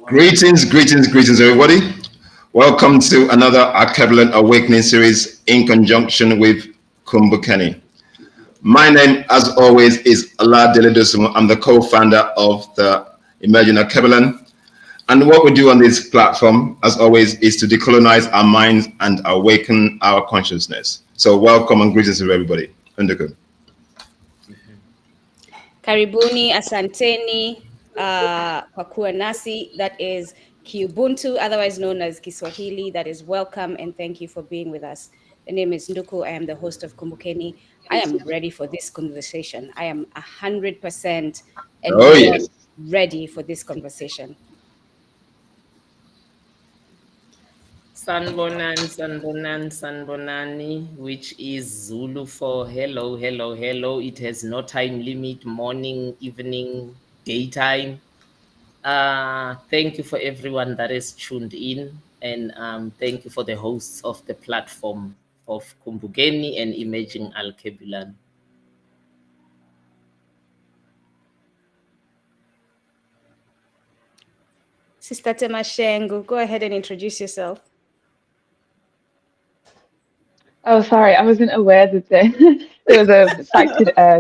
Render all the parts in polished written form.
Greetings, everybody. Welcome to another Alkebulan Awakening Series in conjunction with Kumbukeni. My name, as always, is Oládélé. I'm the co-founder of the Emerging Alkebulan. And what we do on this platform, as always, is to decolonize our minds and awaken our consciousness. So welcome and greetings to everybody. Nduku. Karibuni, asanteni, kwa kuwa nasi, that is Kiubuntu, otherwise known as Kiswahili, that is welcome and thank you for being with us. The name is Nduku, I am the host of Kumbukeni. I am ready for this conversation. I am 100% ready for this conversation. Sanbonani, which is Zulu for hello. It has no time limit, morning, evening, daytime. Thank you for everyone that is tuned in, and thank you for the hosts of the platform of Kumbukeni and Emerging Alkebulan. Sister Tema Shengu, go ahead and introduce yourself. Oh, sorry, I wasn't aware that there was a slight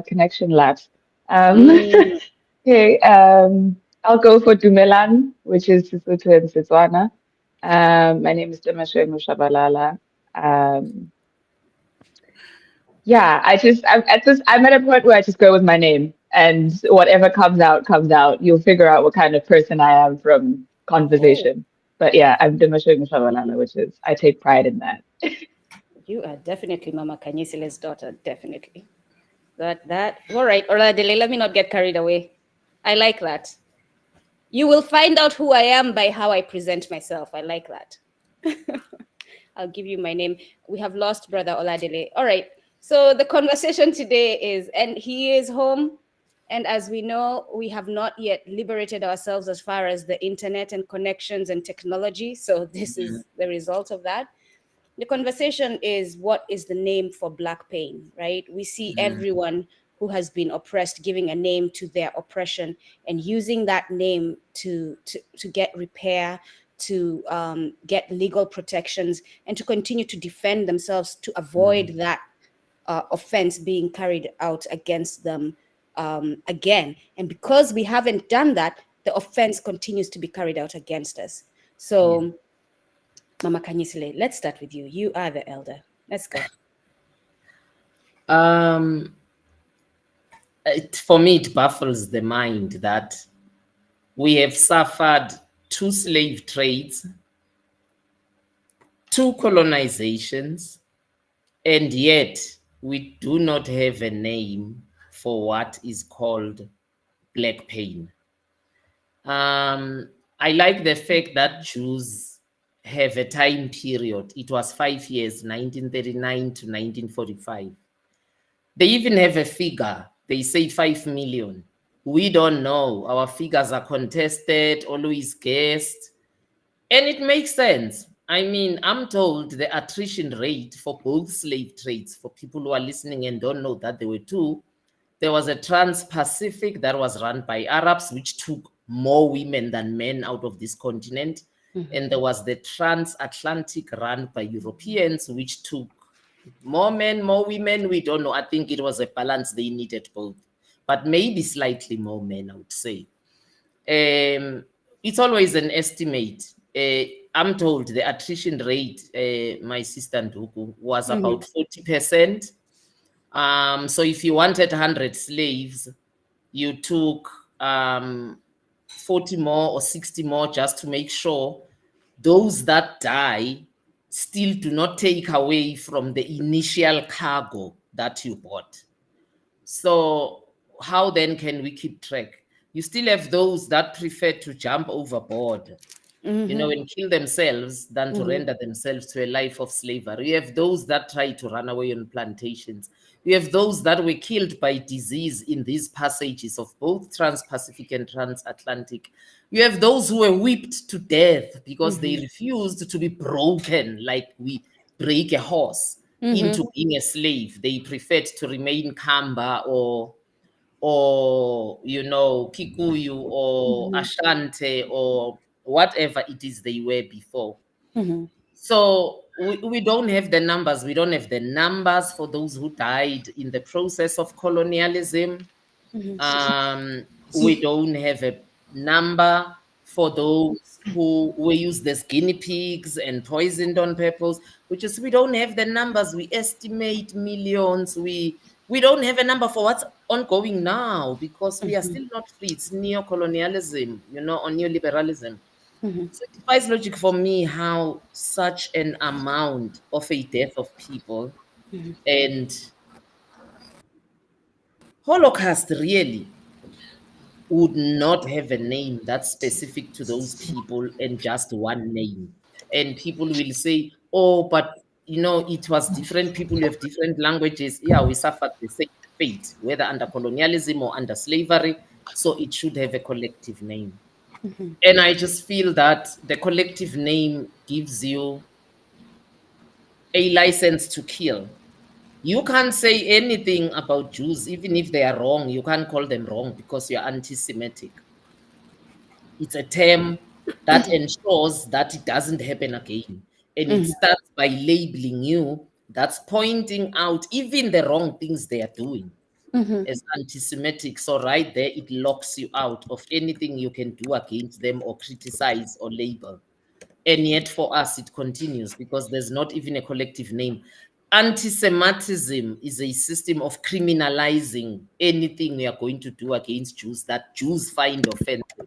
connection lapse. Okay, I'll go for Dumelan, which is Sesotho and Setswana. My name is Khanyisile Litchfield-Tshabalala. Yeah, I'm at a point where I just go with my name, and whatever comes out, comes out. You'll figure out what kind of person I am from conversation. But yeah, I'm Khanyisile Litchfield-Tshabalala, which is, I take pride in that. You are definitely Mama Khanyisile's daughter, definitely. All right, Oládélé, let me not get carried away. I like that. You will find out who I am by how I present myself. I like that. I'll give you my name. We have lost Brother Oládélé. All right, so the conversation today is, and he is home, and as we know, we have not yet liberated ourselves as far as the internet and connections and technology, so this is the result of that. The conversation is, what is the name for Black pain, right? We see everyone who has been oppressed giving a name to their oppression and using that name to get repair, to get legal protections, and to continue to defend themselves to avoid that offense being carried out against them again. And because we haven't done that, the offense continues to be carried out against us. So, Mama Khanyisile, let's start with you. You are the elder. Let's go. For me, it baffles the mind that we have suffered 2 slave trades, 2 colonizations, and yet we do not have a name for what is called Black pain. I like the fact that Jews have a time period. It was 5 years, 1939 to 1945. They even have a figure. They say 5 million. We don't know. Our figures are contested, always guessed. And it makes sense. I mean, I'm told the attrition rate for both slave trades, for people who are listening and don't know that there were 2, there was a Trans-Pacific that was run by Arabs, which took more women than men out of this continent. And there was the Transatlantic run by Europeans, which took more men, more women. We don't know. I think it was a balance. They needed both, but maybe slightly more men, I would say. It's always an estimate. I'm told the attrition rate, my sister Nduku, was about 40%. So if you wanted 100 slaves, you took 40 more or 60 more just to make sure those that die still do not take away from the initial cargo that you bought. So how then can we keep track? You still have those that prefer to jump overboard, and kill themselves than to render themselves to a life of slavery. You have those that try to run away on plantations. You have those that were killed by disease in these passages of both Trans-Pacific and Transatlantic. You have those who were whipped to death because they refused to be broken like we break a horse into being a slave. They preferred to remain Kamba or or Kikuyu or Ashanti or whatever it is they were before. So we don't have the numbers. We don't have the numbers for those who died in the process of colonialism. We don't have a number for those who were used as guinea pigs and poisoned on purpose, which is we don't have the numbers. We estimate millions. We don't have a number for what's ongoing now because we are still not free. It's neocolonialism, or neoliberalism. So it defies logic for me how such an amount of a death of people and Holocaust really would not have a name that's specific to those people and just one name. And people will say, oh, but it was different people, have different languages. Yeah, we suffered the same fate, whether under colonialism or under slavery. So it should have a collective name. And I just feel that the collective name gives you a license to kill. You can't say anything about Jews, even if they are wrong. You can't call them wrong because you're anti-Semitic. It's a term that ensures that it doesn't happen again. And it starts by labeling you, that's pointing out even the wrong things they are doing as anti-Semitic. So right there, it locks you out of anything you can do against them or criticize or label. And yet for us, it continues because there's not even a collective name. Anti-Semitism is a system of criminalizing anything we are going to do against Jews that Jews find offensive.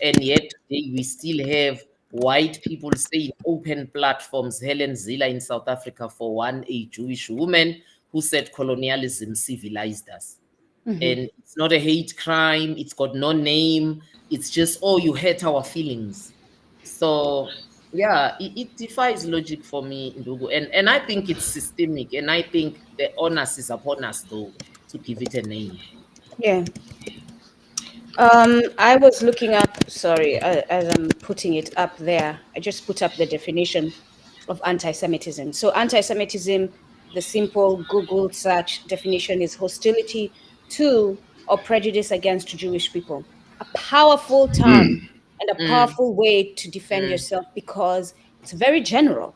And yet today we still have white people saying open platforms. Helen Ziller in South Africa, for one, a Jewish woman who said colonialism civilized us. And it's not a hate crime. It's got no name. It's just, oh, you hurt our feelings. So yeah, it defies logic for me, Ndugu. And I think it's systemic. And I think the onus is upon us, though, to give it a name. Yeah. I was looking up, sorry, as I'm putting it up there, I just put up the definition of anti-Semitism. So anti-Semitism, the simple Google search definition is hostility to or prejudice against Jewish people. A powerful term and a powerful way to defend yourself because it's very general.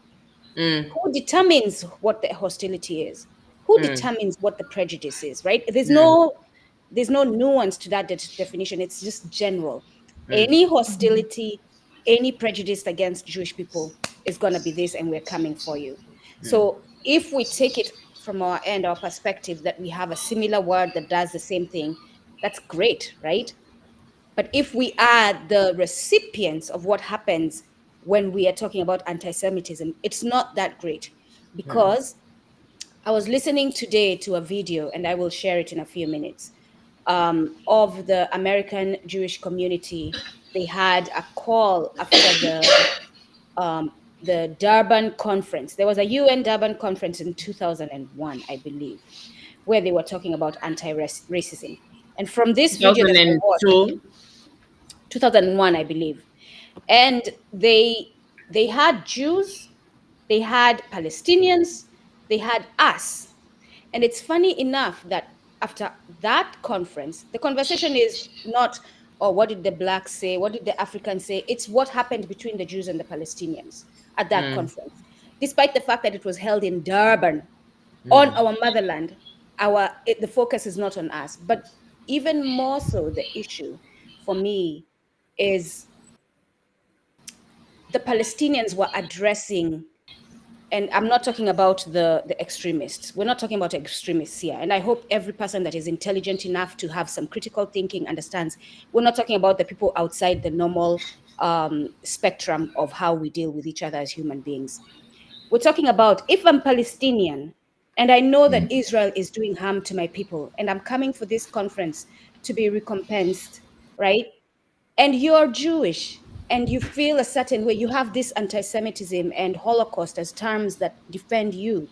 Who determines what the hostility is? Who determines what the prejudice is, right? There's no nuance to that definition. It's just general. Any hostility, any prejudice against Jewish people is going to be this, and we're coming for you. So if we take it from our end, our perspective, that we have a similar word that does the same thing, that's great, right? But if we add the recipients of what happens when we are talking about anti-Semitism, it's not that great. Because I was listening today to a video, and I will share it in a few minutes, of the American Jewish community. They had a call after the Durban conference. There was a UN Durban conference in 2001, I believe, where they were talking about anti-racism. And from this video that I watched, 2001, I believe, and they had Jews, they had Palestinians, they had us. And it's funny enough that after that conference, the conversation is not, oh, what did the blacks say? What did the Africans say? It's what happened between the Jews and the Palestinians at that conference. Despite the fact that it was held in Durban, on our motherland, the focus is not on us. But even more so, the issue for me is the Palestinians were addressing, and I'm not talking about the extremists. We're not talking about extremists here. And I hope every person that is intelligent enough to have some critical thinking understands we're not talking about the people outside the normal spectrum of how we deal with each other as human beings. We're talking about, if I'm Palestinian and I know that Israel is doing harm to my people, and I'm coming for this conference to be recompensed, right? And you're Jewish, and you feel a certain way, you have this anti-Semitism and Holocaust as terms that defend you.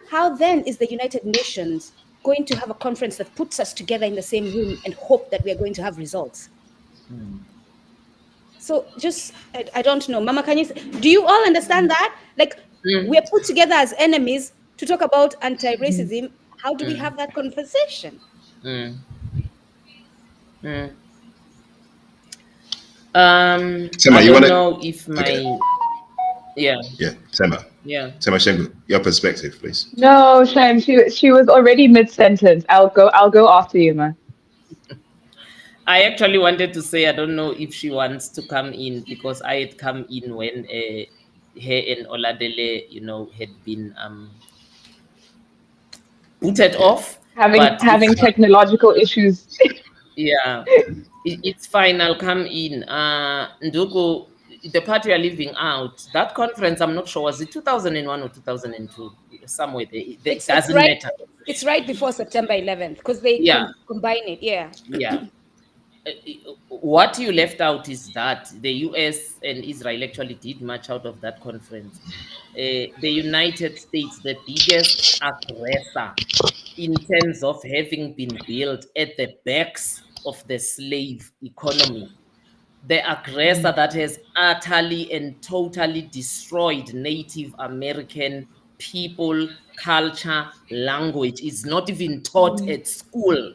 How then is the United Nations going to have a conference that puts us together in the same room and hope that we are going to have results? So just, I don't know. Mama, do you all understand that? Like, we're put together as enemies to talk about anti-racism. How do we have that conversation? Mm. Sema, I you don't want to? know if Okay. my yeah Yeah, Sema. yeah. Sema Shengu, your perspective, please. No, Shem, she was already mid-sentence. I'll go after you, ma. I actually wanted to say I don't know if she wants to come in because I had come in when her and Oládélé, had been booted Yeah. off. Having But it's having technological issues. yeah, it's fine. I'll come in. Nduku, the part you are leaving out, that conference, I'm not sure, was it 2001 or 2002? Somewhere there. It It's doesn't right. matter. It's right before September 11th because they Yeah, combine it. Yeah. yeah. What you left out is that the US and Israel actually did much out of that conference. The United States, the biggest aggressor in terms of having been built at the backs of the slave economy, the aggressor that has utterly and totally destroyed Native American people, culture, language, is not even taught at school.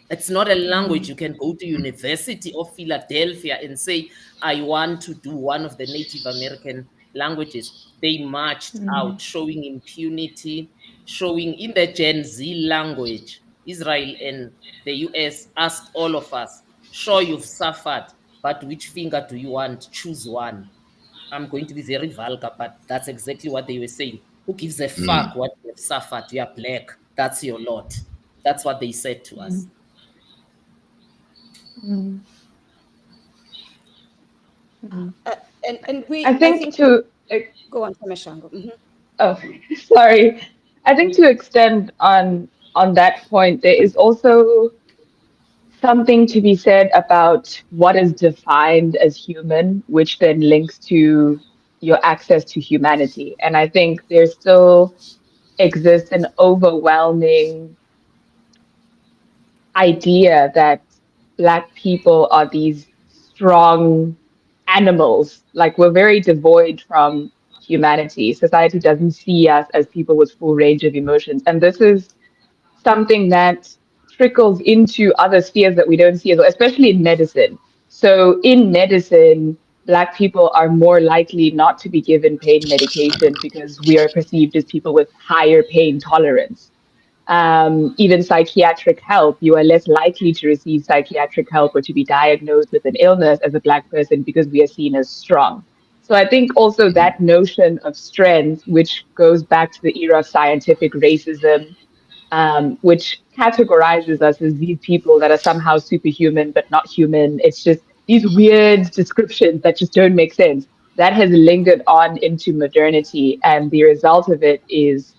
It's not a language you can go to University of Philadelphia and say, I want to do one of the Native American languages. They marched out, showing impunity, showing in the Gen Z language. Israel and the US asked all of us, sure, you've suffered, but which finger do you want? Choose one. I'm going to be very vulgar, but that's exactly what they were saying. Who gives a fuck what you've suffered? You are black. That's your lot. That's what they said to us. And I I think think to go on, Kameshango. oh, sorry. I think to extend on that point, there is also something to be said about what is defined as human, which then links to your access to humanity. And I think there still exists an overwhelming idea that Black people are these strong animals. Like we're very devoid from humanity. Society doesn't see us as people with full range of emotions. And this is something that trickles into other spheres that we don't see as well, especially in medicine. So in medicine, Black people are more likely not to be given pain medication because we are perceived as people with higher pain tolerance. Even psychiatric help, you are less likely to receive psychiatric help or to be diagnosed with an illness as a Black person because we are seen as strong. So I think also that notion of strength, which goes back to the era of scientific racism, which categorizes us as these people that are somehow superhuman but not human. It's just these weird descriptions that just don't make sense. That has lingered on into modernity, and the result of it is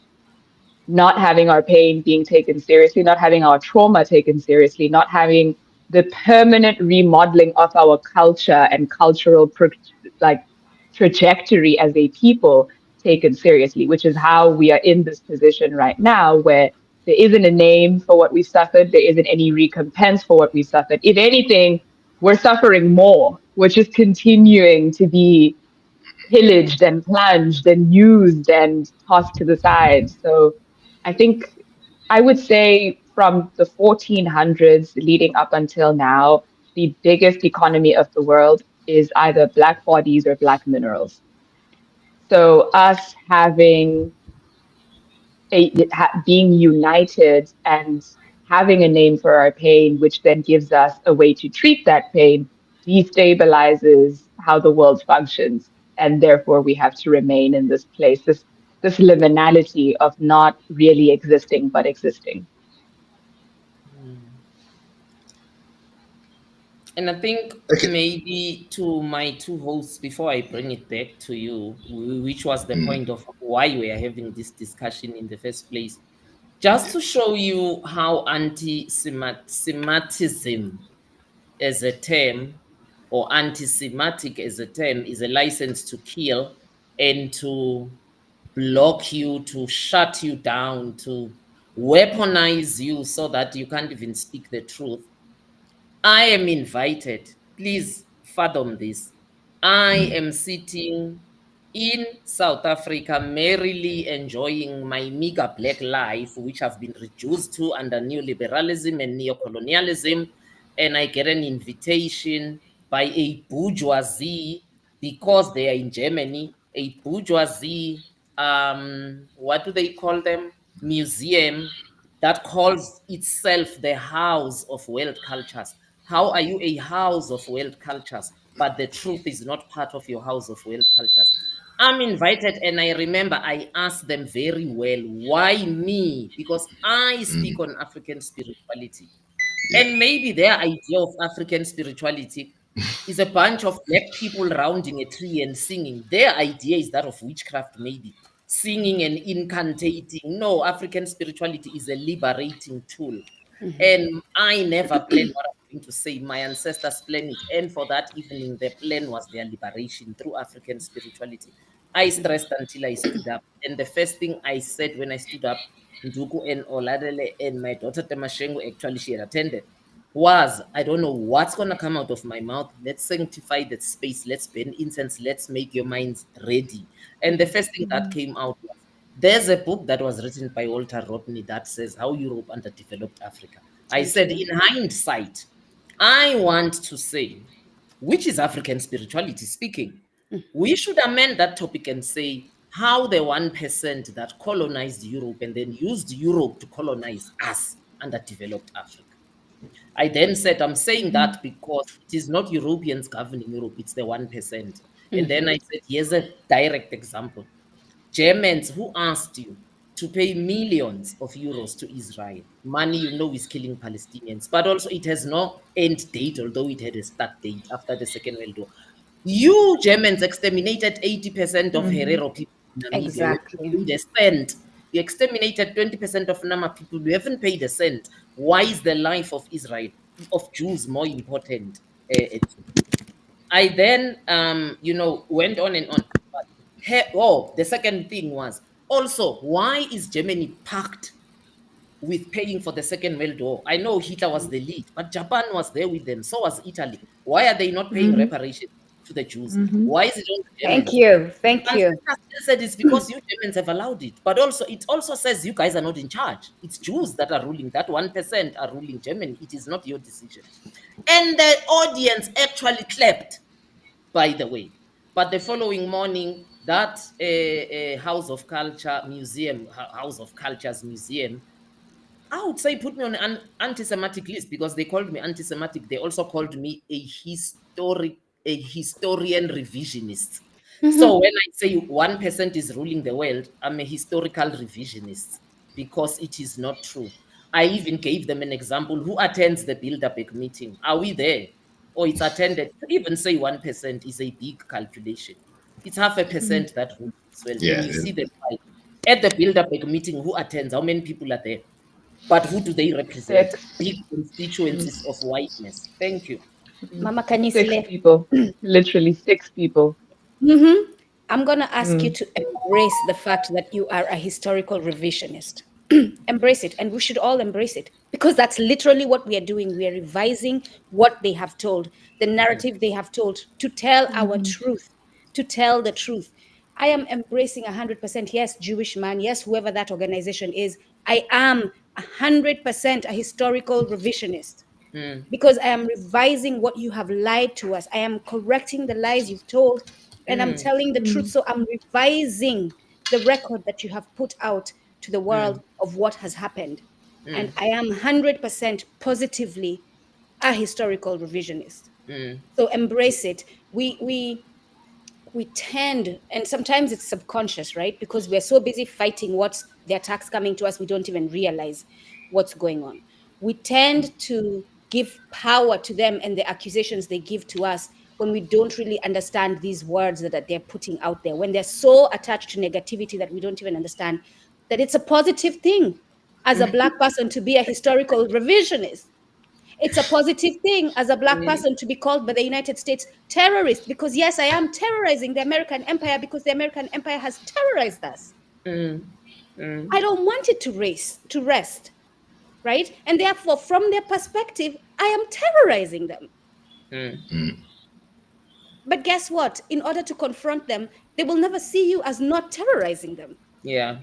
not having our pain being taken seriously, not having our trauma taken seriously, not having the permanent remodeling of our culture and cultural like trajectory as a people taken seriously, which is how we are in this position right now where there isn't a name for what we suffered, there isn't any recompense for what we suffered. If anything, we're suffering more. We're just continuing to be pillaged and plunged and used and tossed to the side. So I think I would say from the 1400s leading up until now, the biggest economy of the world is either black bodies or black minerals. So us having being united and having a name for our pain, which then gives us a way to treat that pain, destabilizes how the world functions. And therefore, we have to remain in this place, this liminality of not really existing, but existing. And I think Okay. maybe to my two hosts, before I bring it back to you, which was the point of why we are having this discussion in the first place, just to show you how anti-Semitism as a term, or anti-Semitic as a term, is a license to kill and to block you, to shut you down, to weaponize you so that you can't even speak the truth. I am invited. Please fathom this. I am sitting in South Africa, merrily enjoying my meager black life, which I've been reduced to under neoliberalism and neocolonialism. and I get an invitation by a bourgeoisie, because they are in Germany, a bourgeoisie, what do they call them? Museum that calls itself the House of World Cultures. How are you a House of World Cultures, but the truth is not part of your House of World Cultures? I'm invited, and I remember I asked them very well, why me? Because I speak on African spirituality. Yeah. And maybe their idea of African spirituality is a bunch of black people rounding a tree and singing. Their idea is that of witchcraft, maybe singing and incantating. No, African spirituality is a liberating tool. And I never planned what I'm going to say. My ancestors planned it. And for that evening, the plan was their liberation through African spirituality. I stressed until I stood up. And the first thing I said when I stood up, Nduku and Oládélé and my daughter Temashengo, actually, she had attended, was, I don't know what's going to come out of my mouth. Let's sanctify that space. Let's burn incense. Let's make your minds ready. And the first thing that came out was, there's a book that was written by Walter Rodney that says how Europe underdeveloped Africa. I said, in hindsight, I want to say, which is African spirituality speaking? We should amend that topic and say how the 1% that colonized Europe and then used Europe to colonize us underdeveloped Africa. I then said, I'm saying that because it is not Europeans governing Europe, it's the 1%. And then I said, here's a direct example. Germans who asked you to pay millions of euros to Israel, money you know is killing Palestinians, but also it has no end date, although it had a start date after the Second World War. You Germans exterminated 80% of Herero people in Namibia. Exactly. You paid a cent. You exterminated 20% of Nama people. You haven't paid a cent. Why is the life of Israel, of Jews, more important? I then, went on and on. But the second thing was also, why is Germany packed with paying for the Second World War? I know Hitler was the lead, but Japan was there with them. So was Italy. Why are they not paying reparations to the Jews? Why is it on the Germans? Thank you. Thank you. I said it's because you Germans have allowed it. But also, it also says you guys are not in charge. It's Jews that are ruling. That 1% are ruling Germany. It is not your decision. And the audience actually clapped, by the way. But the following morning, that House of Culture Museum, House of Cultures Museum, I would say put me on an anti-Semitic list, because they called me anti-Semitic. They also called me a historian revisionist. So when I say 1% is ruling the world, I'm a historical revisionist, because it is not true. I even gave them an example. Who attends the Bilderberg meeting? Are we there? Or it's attended? To even say 1% is a big calculation. It's 0.5% that rules as well. Yeah. When you see the slide at the Bilderberg meeting, who attends? How many people are there? But who do they represent? 6. Big constituencies of whiteness. Thank you. Mama 6 Khanyisile, people. Literally 6 people. I'm going to ask you to embrace the fact that you are a historical revisionist. Embrace it. And we should all embrace it, because that's literally what we are doing. We are revising what they have told, the narrative they have told, to tell our truth, to tell the truth. I am embracing 100%. Yes, Jewish man. Yes, whoever that organization is. I am 100% a historical revisionist. Because I am revising what you have lied to us. I am correcting the lies you've told, and I'm telling the truth. So I'm revising the record that you have put out to the world of what has happened. And I am 100% positively a historical revisionist. So embrace it. We tend, and sometimes it's subconscious, right? Because we're so busy fighting what's the attacks coming to us, we don't even realize what's going on. We tend to give power to them and the accusations they give to us when we don't really understand these words that they're putting out there, when they're so attached to negativity that we don't even understand that it's a positive thing as a Black person to be a historical revisionist. It's a positive thing as a Black person to be called by the United States terrorist, because yes, I am terrorizing the American empire because the American empire has terrorized us. I don't want it to rest, right? And therefore, from their perspective, I am terrorizing them. But guess what? In order to confront them, they will never see you as not terrorizing them. Yeah.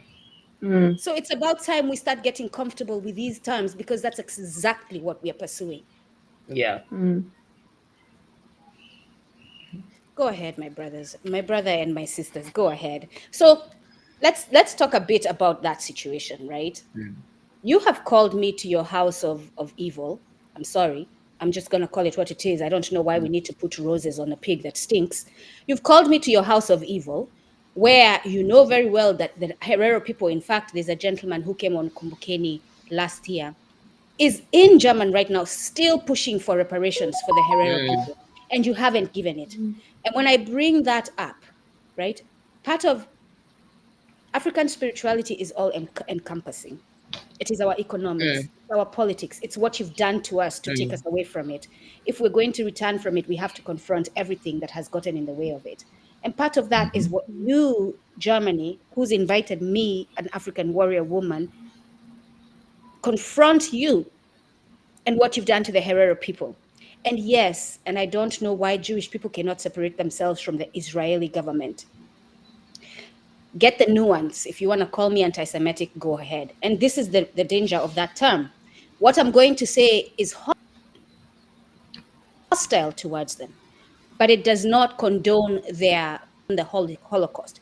So it's about time we start getting comfortable with these terms, because that's exactly what we are pursuing. Yeah. Go ahead, my brothers, my brother and my sisters, go ahead. So let's talk a bit about that situation, right? You have called me to your house of evil. I'm sorry. I'm just going to call it what it is. I don't know why we need to put roses on a pig that stinks. You've called me to your house of evil, where you know very well that the Herero people, in fact, there's a gentleman who came on Kumbukeni last year, is in German right now, still pushing for reparations for the Herero people, and you haven't given it. And when I bring that up, right, part of African spirituality is all encompassing. It is our economics, our politics. It's what you've done to us to take us away from it. If we're going to return from it, we have to confront everything that has gotten in the way of it. And part of that is what you, Germany, who's invited me, an African warrior woman, confront you and what you've done to the Herero people. And yes, and I don't know why Jewish people cannot separate themselves from the Israeli government. Get the nuance. If you want to call me anti-Semitic, go ahead. And this is the danger of that term. What I'm going to say is hostile towards them, but it does not condone the Holocaust.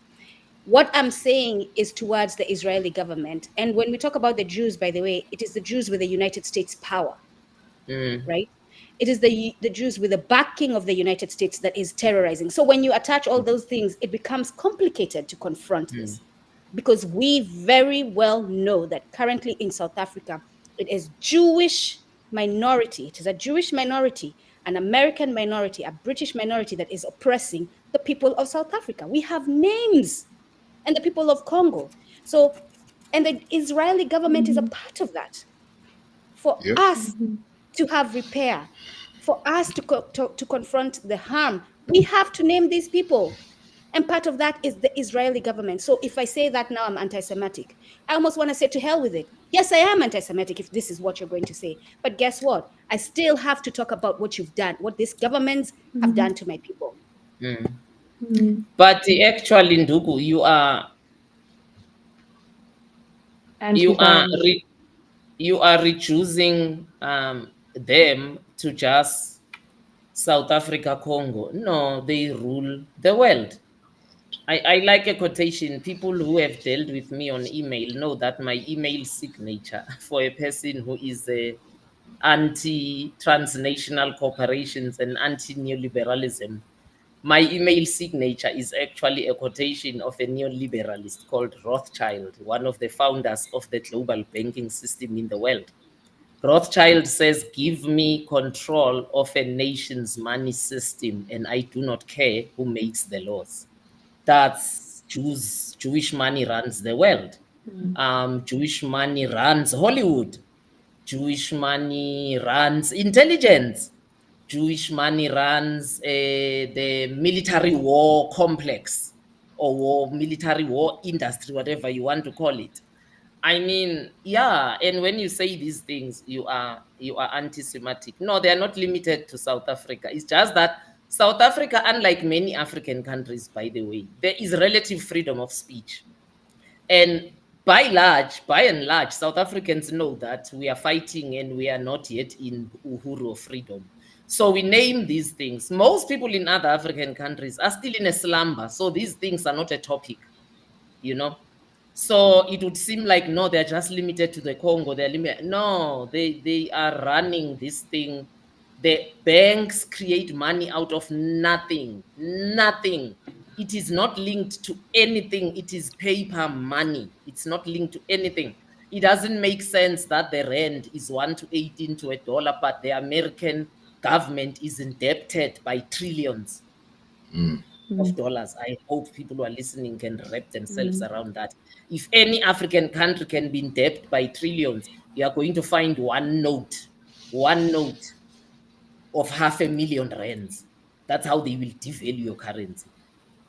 What I'm saying is towards the Israeli government. And when we talk about the Jews, by the way, it is the Jews with the United States power, right? It is the Jews with the backing of the United States that is terrorizing. So when you attach all those things, it becomes complicated to confront this, because we very well know that currently in South Africa, it is Jewish minority. It is a Jewish minority, an American minority, a British minority that is oppressing the people of South Africa. We have names, and the people of Congo. So, and the Israeli government is a part of that. For us to have repair, for us to confront the harm, we have to name these people. And part of that is the Israeli government. So if I say that now I'm anti-Semitic, I almost want to say to hell with it. Yes, I am anti-Semitic if this is what you're going to say. But guess what? I still have to talk about what you've done, what these governments have done to my people. But actually, Nduku, you are reducing them to just South Africa, Congo. No, they rule the world. I like a quotation. People who have dealt with me on email know that my email signature for a person who is anti-transnational corporations and anti-neoliberalism, my email signature is actually a quotation of a neoliberalist called Rothschild, one of the founders of the global banking system in the world. Rothschild says, give me control of a nation's money system and I do not care who makes the laws. That's Jewish money runs the world. Jewish money runs Hollywood. Jewish money runs intelligence. Jewish money runs the military war complex or military war industry, whatever you want to call it. I mean, yeah, and when you say these things, you are anti-Semitic. No, they are not limited to South Africa. It's just that South Africa, unlike many African countries, by the way, there is relative freedom of speech. And by and large, South Africans know that we are fighting and we are not yet in Uhuru of freedom. So we name these things. Most people in other African countries are still in a slumber. So these things are not a topic, you know. So it would seem like, no, they're just limited to the Congo. They're limited. No, they are running this thing. The banks create money out of nothing. Nothing. It is not linked to anything. It is paper money. It's not linked to anything. It doesn't make sense that the rand is 1 to 18 to $1, but the American government is indebted by trillions of dollars. I hope people who are listening can wrap themselves around that. If any African country can be indebted by trillions, you are going to find one note of 500,000 rands. That's how they will devalue your currency.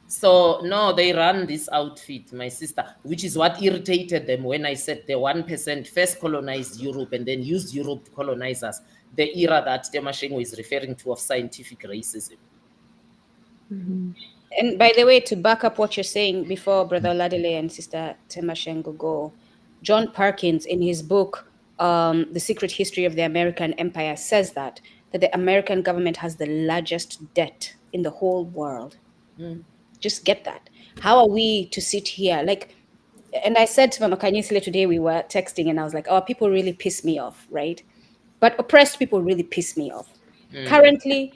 So no, they run this outfit, my sister, which is what irritated them when I said the 1% first colonized Europe and then used Europe to colonize us, the era that Temashenko is referring to of scientific racism. And by the way, to back up what you're saying before Brother Oládélé and Sister Temashenko go, John Perkins in his book, The Secret History of the American Empire, says that that the American government has the largest debt in the whole world. Just get that. How are we to sit here? Like, and I said to Mama Khanyisile today, we were texting, and I was like, oh, people really piss me off, right? But oppressed people really piss me off. Currently,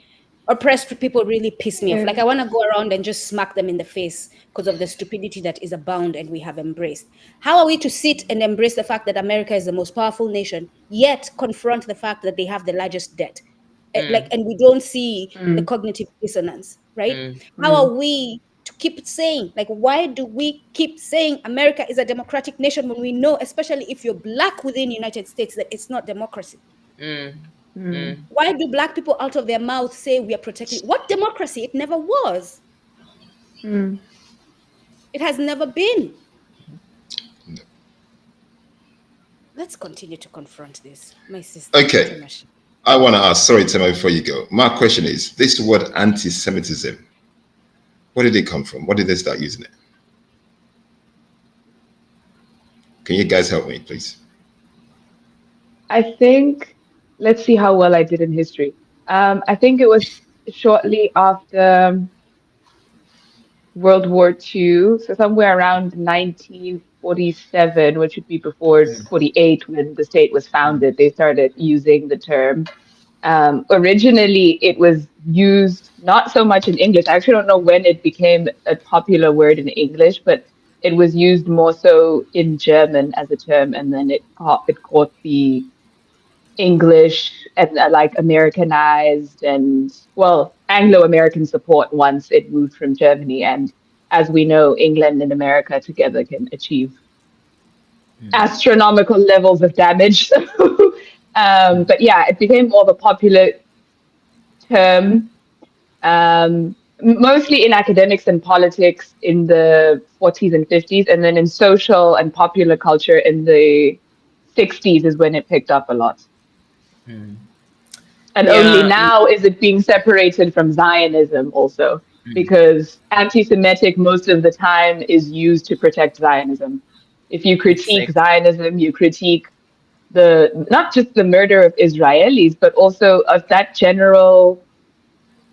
oppressed people really piss me off. Like, I want to go around and just smack them in the face because of the stupidity that is abound and we have embraced. How are we to sit and embrace the fact that America is the most powerful nation, yet confront the fact that they have the largest debt? Like, and we don't see the cognitive dissonance, right? How are we to keep saying, like, why do we keep saying America is a democratic nation when we know, especially if you're Black within the United States, that it's not democracy? Why do Black people out of their mouth say we are protecting what democracy? It never was. It has never been. Let's continue to confront this, my sister. Okay. I want to ask, sorry, Tema, before you go. My question is, this word anti-Semitism, where did it come from? Why did they start using it? Can you guys help me, please? I think, let's see how well I did in history. I think it was shortly after World War II, so somewhere around 1947, which would be before 48, when the state was founded, they started using the term. Originally, it was used not so much in English. I actually don't know when it became a popular word in English, but it was used more so in German as a term, and then it caught the English and like Americanized and, well, Anglo-American support once it moved from Germany. And as we know, England and America together can achieve astronomical levels of damage. But yeah, it became more of a popular term, mostly in academics and politics in the 40s and 50s, and then in social and popular culture in the 60s is when it picked up a lot. And only now is it being separated from Zionism also, because anti-Semitic most of the time is used to protect Zionism. If you critique Zionism, you critique not just the murder of Israelis, but also of that general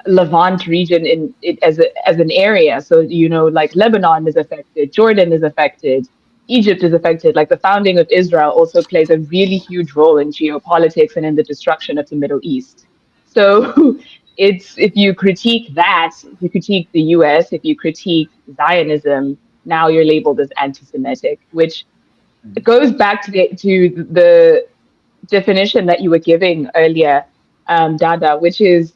Levant region as an area. So, you know, like Lebanon is affected, Jordan is affected, Egypt is affected. Like the founding of Israel also plays a really huge role in geopolitics and in the destruction of the Middle East. So if you critique that, if you critique the US, if you critique Zionism, now you're labeled as anti-Semitic, which goes back to the definition that you were giving earlier, Dada, which is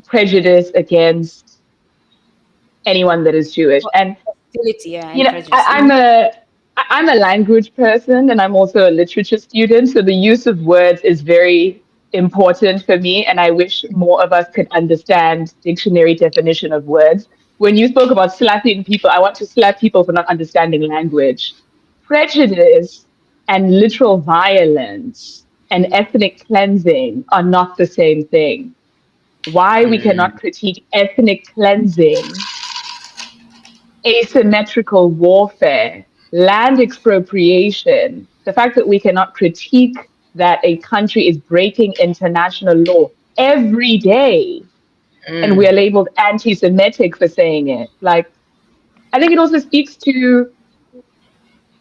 prejudice against anyone that is Jewish. And you know, I'm a language person, and I'm also a literature student, so the use of words is very important for me, and I wish more of us could understand dictionary definition of words. When you spoke about slapping people, I want to slap people for not understanding language. Prejudice and literal violence and ethnic cleansing are not the same thing. Why we cannot critique ethnic cleansing, asymmetrical warfare, land expropriation, the fact that we cannot critique that a country is breaking international law every day and we are labeled anti-Semitic for saying it. Like, I think it also speaks to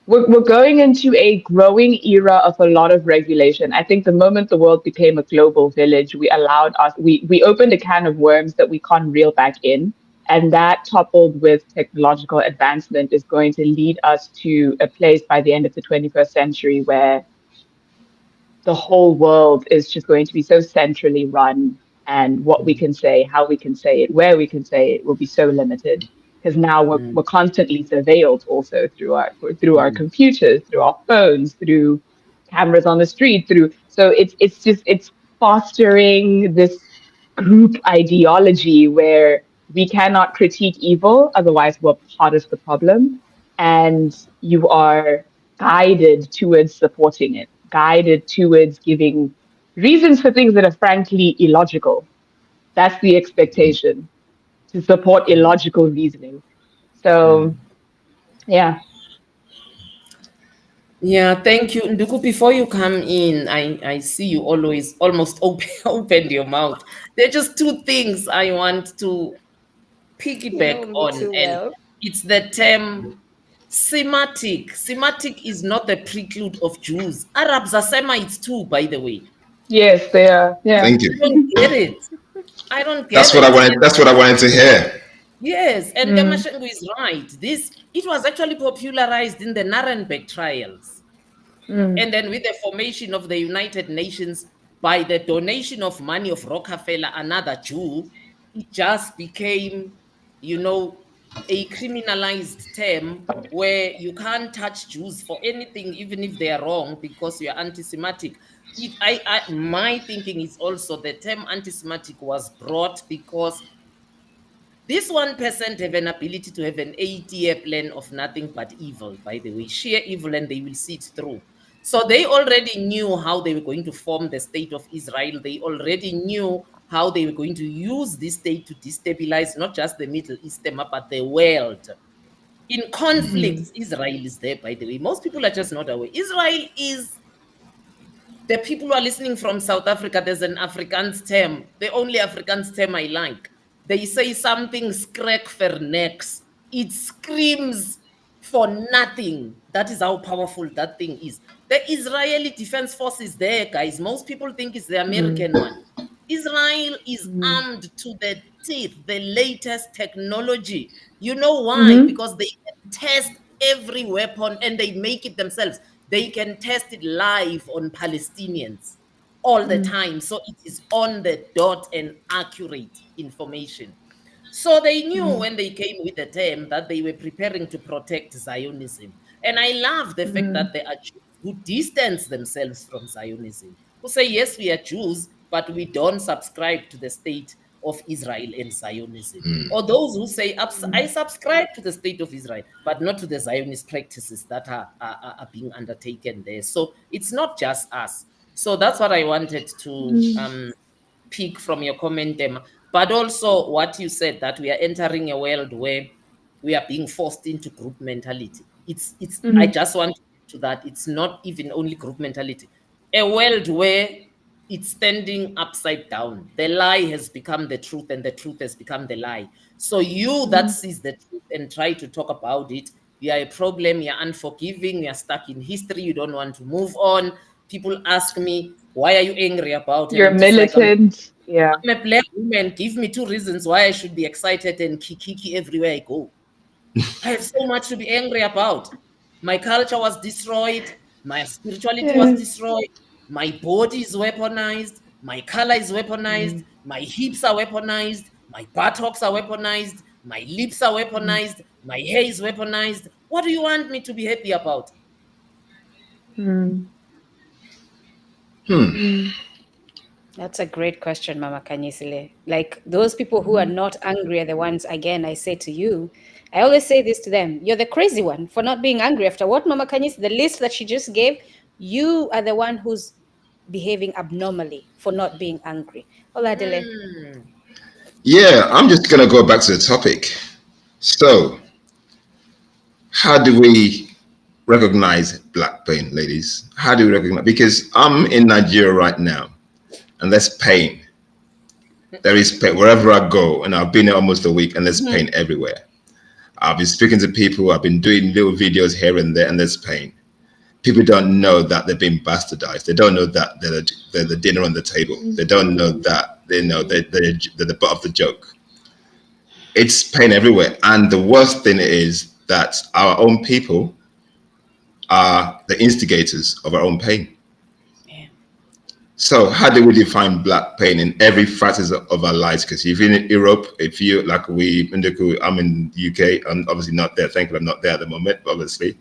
we're going into a growing era of a lot of regulation. I think the moment the world became a global village, we opened a can of worms that we can't reel back in. And that, coupled with technological advancement, is going to lead us to a place by the end of the 21st century where the whole world is just going to be so centrally run, and what we can say, how we can say it, where we can say it will be so limited. Because now we're constantly surveilled also through our computers, through our phones, through cameras on the street, so it's fostering this group ideology where we cannot critique evil, otherwise we're part of the problem, and you are guided towards supporting it, guided towards giving reasons for things that are frankly illogical. That's the expectation, to support illogical reasoning. So, yeah. Yeah, thank you. Nduku, before you come in, I see you always almost opened your mouth. There are just two things I want to You piggyback know me on, too and well. it's the term Semitic. Semitic is not the preclude of Jews. Arabs are Semites too, by the way. Yes, they are. Yeah. Thank you. I don't get it. I don't get That's what I it. wanted. That's what I wanted to hear. Yes, and Mm, Damashenko is right. It was actually popularized in the Nuremberg trials. mm, And then with the formation of the United Nations by the donation of money of Rockefeller, another Jew, it just became, you know, a criminalized term where you can't touch Jews for anything, even if they are wrong, because you're anti-Semitic. My thinking is also the term anti-Semitic was brought because this 1% have an ability to have an 80-year plan of nothing but evil, by the way, sheer evil, and they will see it through. So they already knew how they were going to form the state of Israel. They already knew how they were going to use this state to destabilize not just the Middle East, but the world. In mm, conflicts, Israel is there, by the way. Most people are just not aware. Israel is the people who are listening from South Africa. There's an Afrikaans term, the only Afrikaans term I like. They say something skrek for next. It screams for nothing. That is how powerful that thing is. The Israeli Defense Force is there, guys. Most people think it's the mm, American one. Israel is mm, armed to the teeth, the latest technology. You know why? mm, Because they can test every weapon and they make it themselves. They can test it live on Palestinians all the mm, time. So it is on the dot and accurate information. So they knew mm, when they came with the term that they were preparing to protect Zionism. And I love the fact mm, that there are Jews who distance themselves from Zionism, who say, yes, we are Jews, but we don't subscribe to the state of Israel and Zionism. Or those who say, I mm, subscribe to the state of Israel, but not to the Zionist practices that are being undertaken there. So it's not just us. So that's what I wanted to mm, pick from your comment, Emma. But also what you said, that we are entering a world where we are being forced into group mentality. I mm, just want to that it's not even only group mentality. A world where it's standing upside down. The lie has become the truth, and the truth has become the lie. So you that mm. sees the truth and try to talk about it, you are a problem, you're unforgiving, you're stuck in history, you don't want to move on. People ask me, why are you angry about? And You're I'm just like, militant. Yeah. I'm a black woman. Give me 2 reasons why I should be excited and kiki everywhere I go. I have so much to be angry about. My culture was destroyed. My spirituality was Yeah. destroyed. My body is weaponized. My color is weaponized. Mm, My hips are weaponized. My buttocks are weaponized. My lips are mm, weaponized. My hair is weaponized. What do you want me to be happy about? mm, Hmm. mm, That's a great question, Mama Khanyisile. Like those people who are not angry are the ones, again, I say to you, I always say this to them, you're the crazy one for not being angry. After what Mama Khanyisile, the list that she just gave, you are the one who's behaving abnormally for not being angry. Oládélé. Hmm. Yeah, I'm just gonna go back to the topic. So, how do we recognize black pain, ladies? How do we recognize? Because I'm in Nigeria right now, and there's pain. There is pain wherever I go, and I've been here almost a week, and there's pain everywhere. I've been speaking to people, I've been doing little videos here and there, and there's pain. People don't know that they're being bastardized. They don't know that they're the dinner on the table. They don't know that they're the butt of the joke. It's pain everywhere. And the worst thing is that our own people are the instigators of our own pain. Yeah. So how do we define black pain in every facet of our lives? Because if you're in Europe, if you like I'm in the UK, I'm obviously not there. Thankfully, I'm not there at the moment, obviously.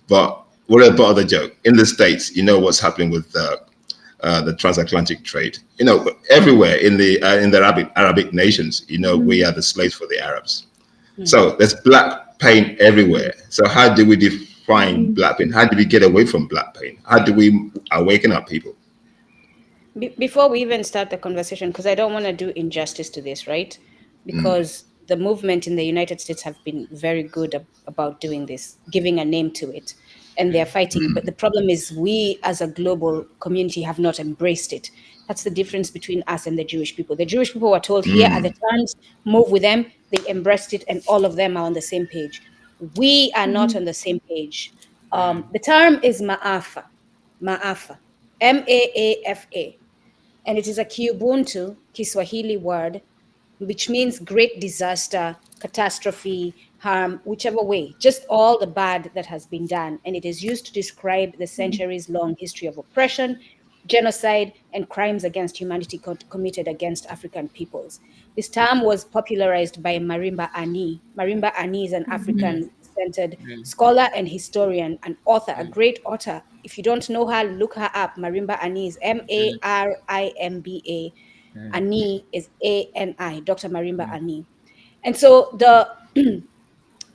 But what about the joke? In the States, you know what's happening with the transatlantic trade. You know, everywhere in the Arabic nations, you know, we are the slaves for the Arabs. So there's black pain everywhere. So how do we define mm, black pain? How do we get away from black pain? How do we awaken our people? Before we even start the conversation, because I don't want to do injustice to this, right? Because the movement in the United States have been very good about doing this, giving a name to it. and they're fighting. But the problem is we as a global community have not embraced it. That's the difference between us and the Jewish people. The Jewish people were told, here are the terms, move with them. They embraced it, and all of them are on the same page. We are not on the same page. The term is Maafa, Maafa, Maafa, and it is a Kiubuntu Kiswahili word, which means great disaster, catastrophe, harm, whichever way, just all the bad that has been done. And it is used to describe the centuries-long history of oppression, genocide, and crimes against humanity committed against African peoples. This term was popularized by Marimba Ani. Marimba Ani is an African-centered scholar and historian, an author, a great author. If you don't know her, look her up. Marimba Ani is Marimba. Ani is Ani, Dr. Marimba Ani. And so the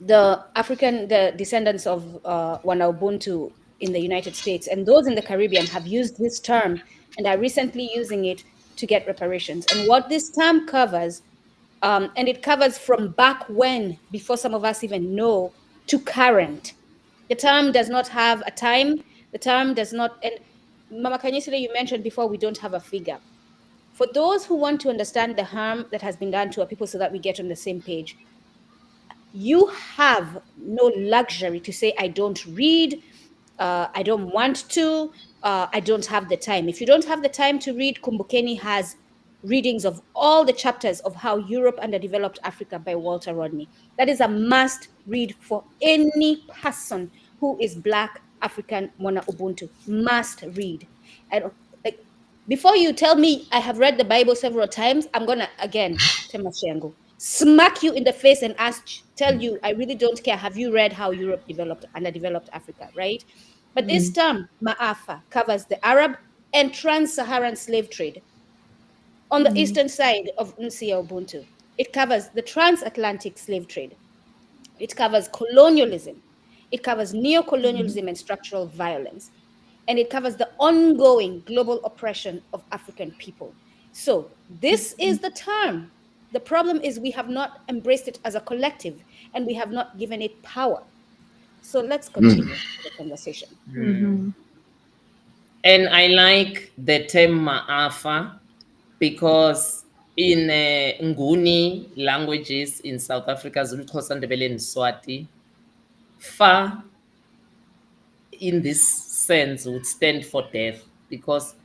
the descendants of Wana in the United States and those in the Caribbean have used this term and are recently using it to get reparations. And what this term covers, and it covers from back when, before some of us even know, to current. The term does not have a time. The term does not, and Mama Khanyisile, you mentioned before, we don't have a figure. For those who want to understand the harm that has been done to our people so that we get on the same page, you have no luxury to say, I don't read, I don't want to, I don't have the time. If you don't have the time to read, Kumbukeni has readings of all the chapters of How Europe Underdeveloped Africa by Walter Rodney. That is a must read for any person who is Black, African, Mwana Ubuntu. Must read. And like, before you tell me I have read the Bible several times, I'm gonna again, Temashengo, smack you in the face and tell you, I really don't care. Have you read How Europe Developed Underdeveloped Africa, right? But this term, Maafa, covers the Arab and trans-Saharan slave trade. On the eastern side of Ntsiki of Ubuntu, it covers the transatlantic slave trade. It covers colonialism. It covers neocolonialism and structural violence. And it covers the ongoing global oppression of African people. So this is the term. The problem is we have not embraced it as a collective and we have not given it power. So let's continue the conversation. And I like the term Maafa because in Nguni languages in South Africa, Zulu, Xhosa, Ndebele, and Swati, Fa in this sense would stand for death because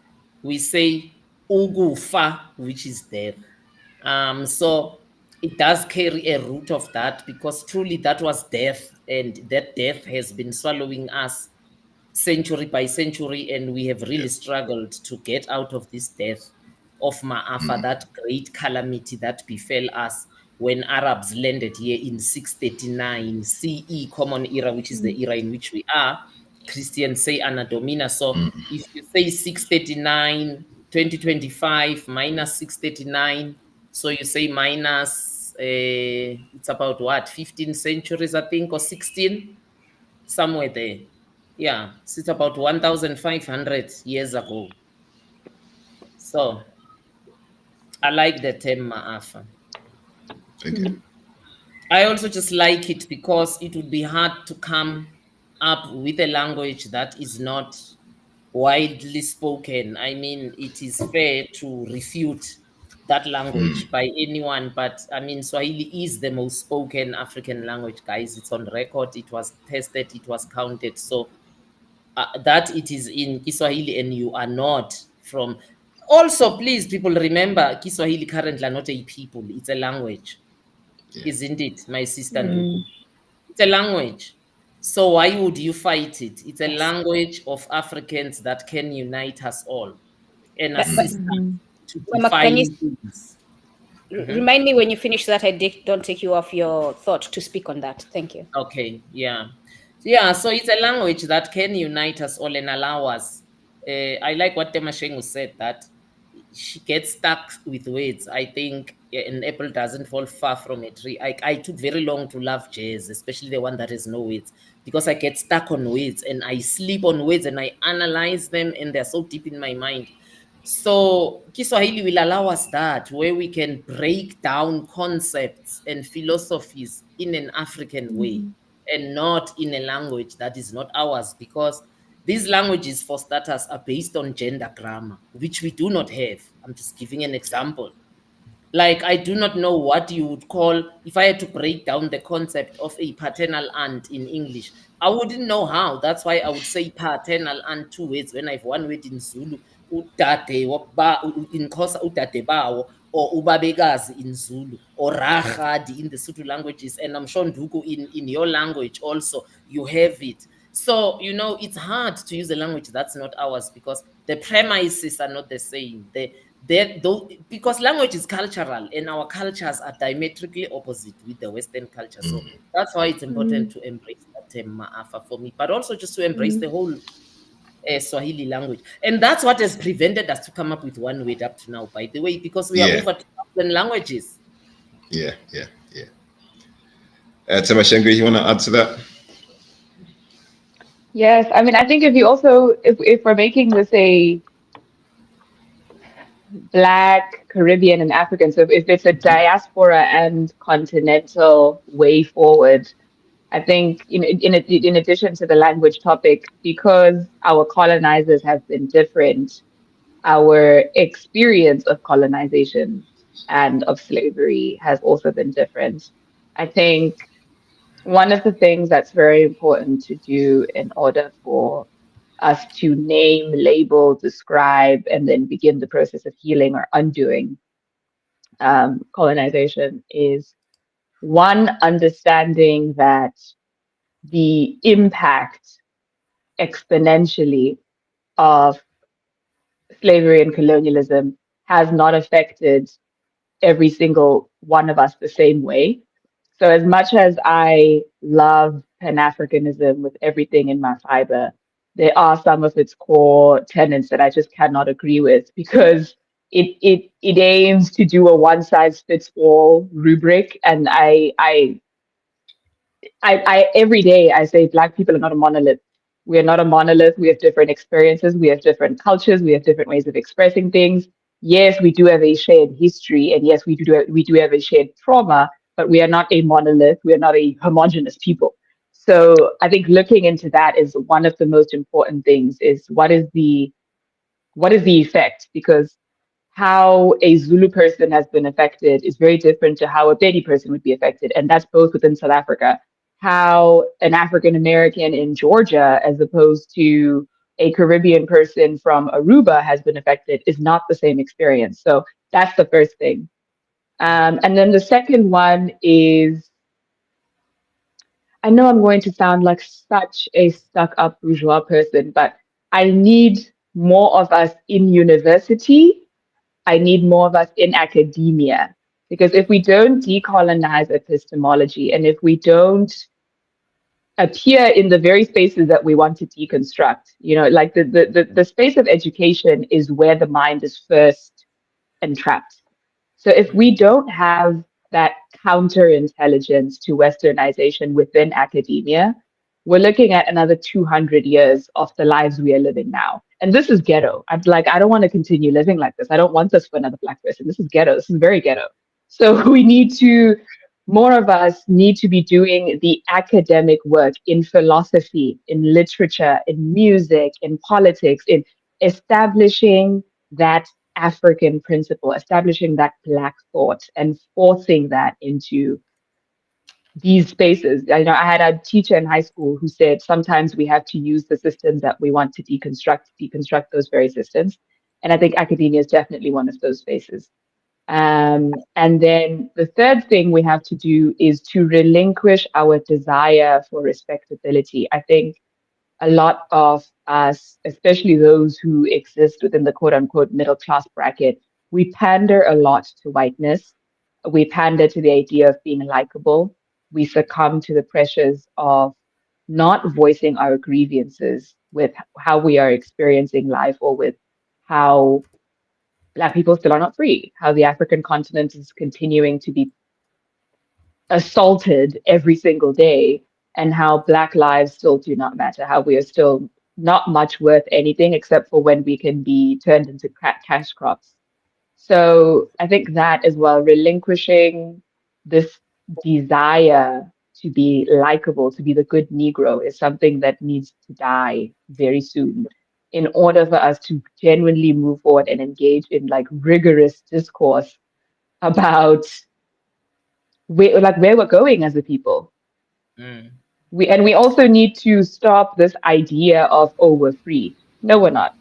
we say Ugufa, which is death. So it does carry a root of that because truly that was death, and that death has been swallowing us century by century, and we have really struggled to get out of this death of Maafa, that great calamity that befell us when Arabs landed here in 639 CE, Common Era, which is the era in which we are. Christians say Anna Domina. So if you say 639, 2025 minus 639, so you say minus, it's about what, 15 centuries, I think, or 16, somewhere there. Yeah, so it's about 1,500 years ago. So I like the term Maafa. Okay. I also just like it because it would be hard to come up with a language that is not widely spoken. I mean, it is fair to refute that language by anyone, but I mean, Swahili is the most spoken African language, guys. It's on record, it was tested, it was counted. So that it is in Kiswahili and you are not from. Also, please, people, remember, Kiswahili currently are not a people, it's a language. Isn't it, my sister Nduku? It's a language. So why would you fight it? It's a language of Africans that can unite us all and assist us to define things. Remind me when you finish that I don't take you off your thought to speak on that. Thank you. Okay, yeah. Yeah, so it's a language that can unite us all and allow us. I like what Temashengo said, that she gets stuck with words. I think an apple doesn't fall far from a tree. I took very long to love jazz, especially the one that has no words, because I get stuck on words and I sleep on words and I analyze them and they're so deep in my mind. So Kiswahili will allow us that, where we can break down concepts and philosophies in an African way. and not in a language that is not ours, because these languages, for starters, are based on gender grammar, which we do not have. I'm just giving an example. Like, I do not know what you would call, if I had to break down the concept of a paternal aunt in English, I wouldn't know how. That's why I would say paternal aunt two words when I have one word in Zulu, udade in Xhosa udade bawo, or ubabekazi in Zulu, or ragadi in the Sotho languages, and I'm sure Nduku in your language also, you have it. So, it's hard to use a language that's not ours because the premises are not the same. Because language is cultural and our cultures are diametrically opposite with the Western culture. So that's why it's important to embrace that term Maafa for me, but also just to embrace the whole Swahili language. And that's what has prevented us to come up with one word up to now, by the way, because we are over 2,000 languages. Yeah. Temashengri, you want to add to that? Yes, I mean, I think if you also, if we're making this a Black, Caribbean, and African, so if it's a diaspora and continental way forward, I think in addition to the language topic, because our colonizers have been different, our experience of colonization and of slavery has also been different. I think one of the things that's very important to do in order for us to name, label, describe, and then begin the process of healing or undoing colonization is one, understanding that the impact exponentially of slavery and colonialism has not affected every single one of us the same way. So, as much as I love Pan Africanism with everything in my fiber, there are some of its core tenets that I just cannot agree with because it aims to do a one size fits all rubric, and I every day I say Black people are not a monolith. We are not a monolith. We have different experiences. We have different cultures. We have different ways of expressing things. Yes, we do have a shared history, and yes, we do have a shared trauma. But we are not a monolith. We are not a homogenous people. So I think looking into that is one of the most important things. Is what is the effect? Because how a Zulu person has been affected is very different to how a Bedi person would be affected. And that's both within South Africa. How an African American in Georgia, as opposed to a Caribbean person from Aruba, has been affected is not the same experience. So that's the first thing. And then the second one is, I know I'm going to sound like such a stuck up bourgeois person, but I need more of us in university. I need more of us in academia. Because if we don't decolonize epistemology and if we don't appear in the very spaces that we want to deconstruct, like the space of education is where the mind is first entrapped. So if we don't have that counterintelligence to westernization within academia, we're looking at another 200 years of the lives we are living now. And this is ghetto. I'm like, I don't want to continue living like this. I don't want this for another Black person. This is ghetto. This is very ghetto. So more of us need to be doing the academic work in philosophy, in literature, in music, in politics, in establishing that African principle, establishing that Black thought and forcing that into these spaces. I had a teacher in high school who said sometimes we have to use the systems that we want to deconstruct those very systems. And I think academia is definitely one of those spaces. And then the third thing we have to do is to relinquish our desire for respectability. I think a lot of us, especially those who exist within the quote unquote middle class bracket, we pander a lot to whiteness. We pander to the idea of being likable. We succumb to the pressures of not voicing our grievances with how we are experiencing life or with how Black people still are not free, how the African continent is continuing to be assaulted every single day, and how Black lives still do not matter, how we are still not much worth anything except for when we can be turned into cash crops. So I think that as well, relinquishing this desire to be likable, to be the good Negro, is something that needs to die very soon in order for us to genuinely move forward and engage in like rigorous discourse about where we're going as a people. Mm. We also need to stop this idea of, oh, we're free. No, we're not.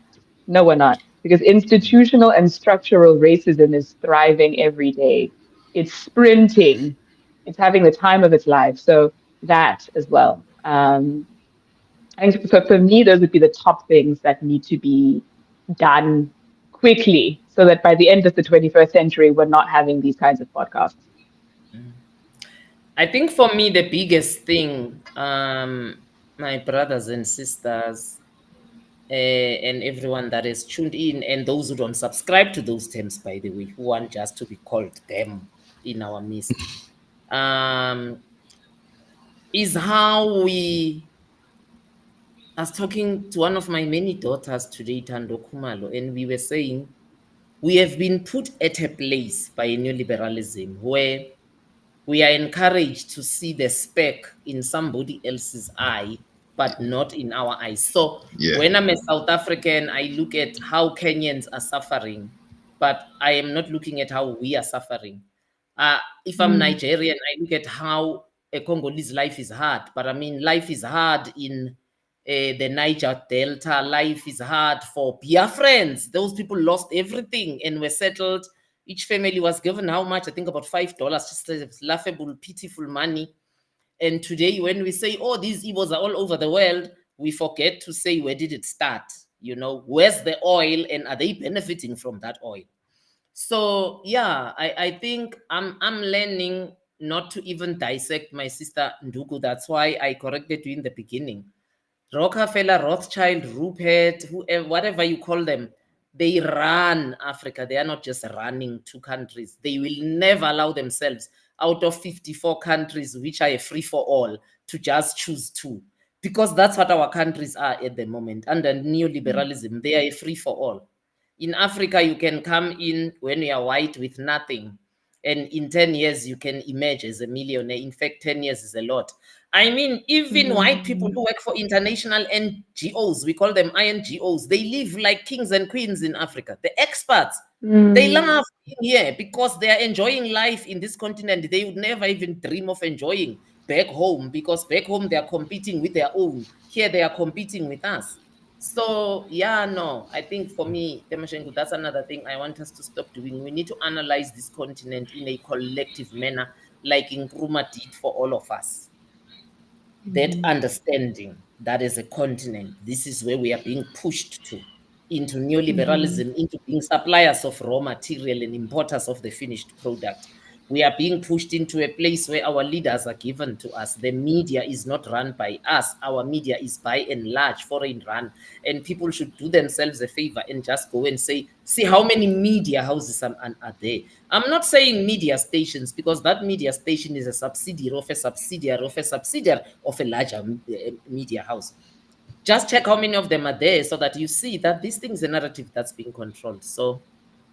No, we're not. Because institutional and structural racism is thriving every day. It's sprinting. It's having the time of its life. So that as well. I think for me, those would be the top things that need to be done quickly so that by the end of the 21st century, we're not having these kinds of podcasts. I think for me, the biggest thing, my brothers and sisters, and everyone that is tuned in, and those who don't subscribe to those terms, by the way, who want just to be called them in our midst, is how I was talking to one of my many daughters today, Tando Kumalo, and we were saying we have been put at a place by neoliberalism where we are encouraged to see the speck in somebody else's eye, but not in our eyes. So Yeah. when I'm a South African, I look at how Kenyans are suffering, but I am not looking at how we are suffering. If I'm Nigerian, I look at how a Congolese life is hard, but I mean, life is hard in the Niger Delta. Life is hard for Biafrans. Those people lost everything and were settled. Each family was given how much? I think about $5, just laughable, pitiful money. And today, when we say, oh, these evils are all over the world, we forget to say, where did it start? You know, where's the oil and are they benefiting from that oil? So yeah, I think I'm learning not to even dissect my sister Nduku. That's why I corrected you in the beginning. Rockefeller, Rothschild, Rupert, whoever, whatever you call them, they run Africa. They are not just running two countries. They will never allow themselves, out of 54 countries, which are a free for all, to just choose two. Because that's what our countries are at the moment. Under neoliberalism, they are a free for all. In Africa, you can come in when you are white with nothing. And in 10 years, you can emerge as a millionaire. In fact, 10 years is a lot. I mean, even white people who work for international NGOs, we call them INGOs, they live like kings and queens in Africa. The experts, they love being here because they are enjoying life in this continent. They would never even dream of enjoying back home because back home they are competing with their own. Here they are competing with us. So yeah, no, I think for me, Temashenko, that's another thing I want us to stop doing. We need to analyze this continent in a collective manner, like Nkrumah did for all of us. That understanding that as a continent, this is where we are being pushed to, into neoliberalism, into being suppliers of raw material and importers of the finished product. We are being pushed into a place where our leaders are given to us. The media is not run by us. Our media is by and large foreign run. And people should do themselves a favor and just go and say, see how many media houses are there. I'm not saying media stations because that media station is a subsidiary of a subsidiary of a subsidiary of a larger media house. Just check how many of them are there so that you see that this thing is a narrative that's being controlled. So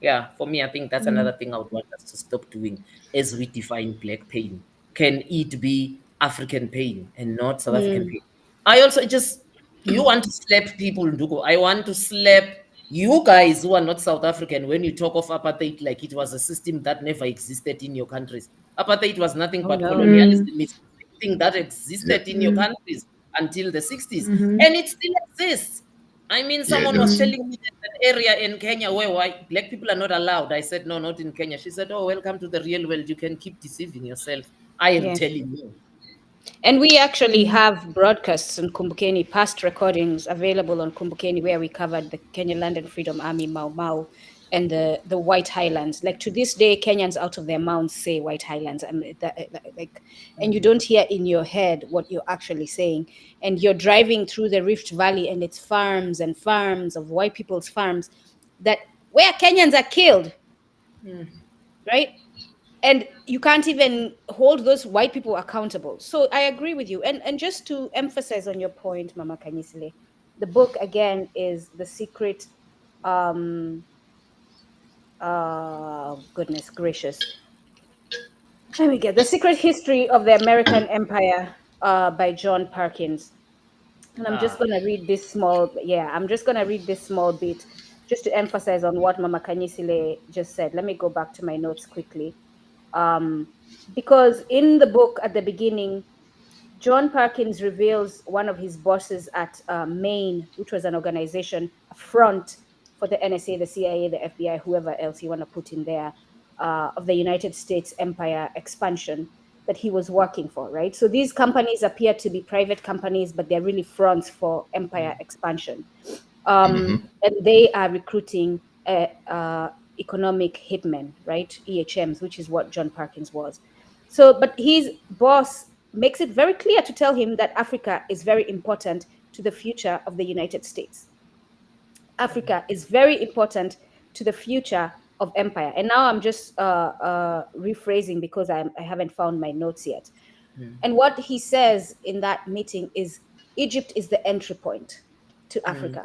yeah, for me, I think that's another thing I would want us to stop doing as we define Black pain. Can it be African pain and not South African pain? I also just, you want to slap people, Nduku. I want to slap you guys who are not South African when you talk of apartheid like it was a system that never existed in your countries. Apartheid was nothing Oh but no. colonialism. It's the thing that Yeah. existed in your countries until the 60s. And it still exists. I mean, Yeah, it someone was does. telling me there's an area in Kenya where white black people are not allowed. I said, no, not in Kenya. She said, oh, welcome to the real world. You can keep deceiving yourself. I am Yes. telling you. And we actually have broadcasts on Kumbukeni, past recordings available on Kumbukeni, where we covered the Kenya Land and Freedom Army, Mau Mau, and the White Highlands. Like to this day, Kenyans out of their mouths say White Highlands. I mean, and you don't hear in your head what you're actually saying. And you're driving through the Rift Valley, and it's farms and farms of white people's farms that where Kenyans are killed, right? And you can't even hold those white people accountable. So I agree with you. And just to emphasize on your point, Mama Khanyisile, the book again is The Secret. Goodness gracious. Let me get The Secret History of the American Empire by John Perkins. And I'm just going to read this I'm just going to read this small bit just to emphasize on what Mama Khanyisile just said. Let me go back to my notes quickly. Because in the book at the beginning, John Perkins reveals one of his bosses at Maine, which was an organization, a front for the NSA, the CIA, the FBI, whoever else you want to put in there, of the United States empire expansion that he was working for, right? So these companies appear to be private companies, but they're really fronts for empire expansion. And they are recruiting economic hitmen, right? EHMs, which is what John Perkins was. So, but his boss makes it very clear to tell him that Africa is very important to the future of the United States. Africa is very important to the future of empire. And now I'm just rephrasing because I haven't found my notes yet. And what he says in that meeting is Egypt is the entry point to Africa.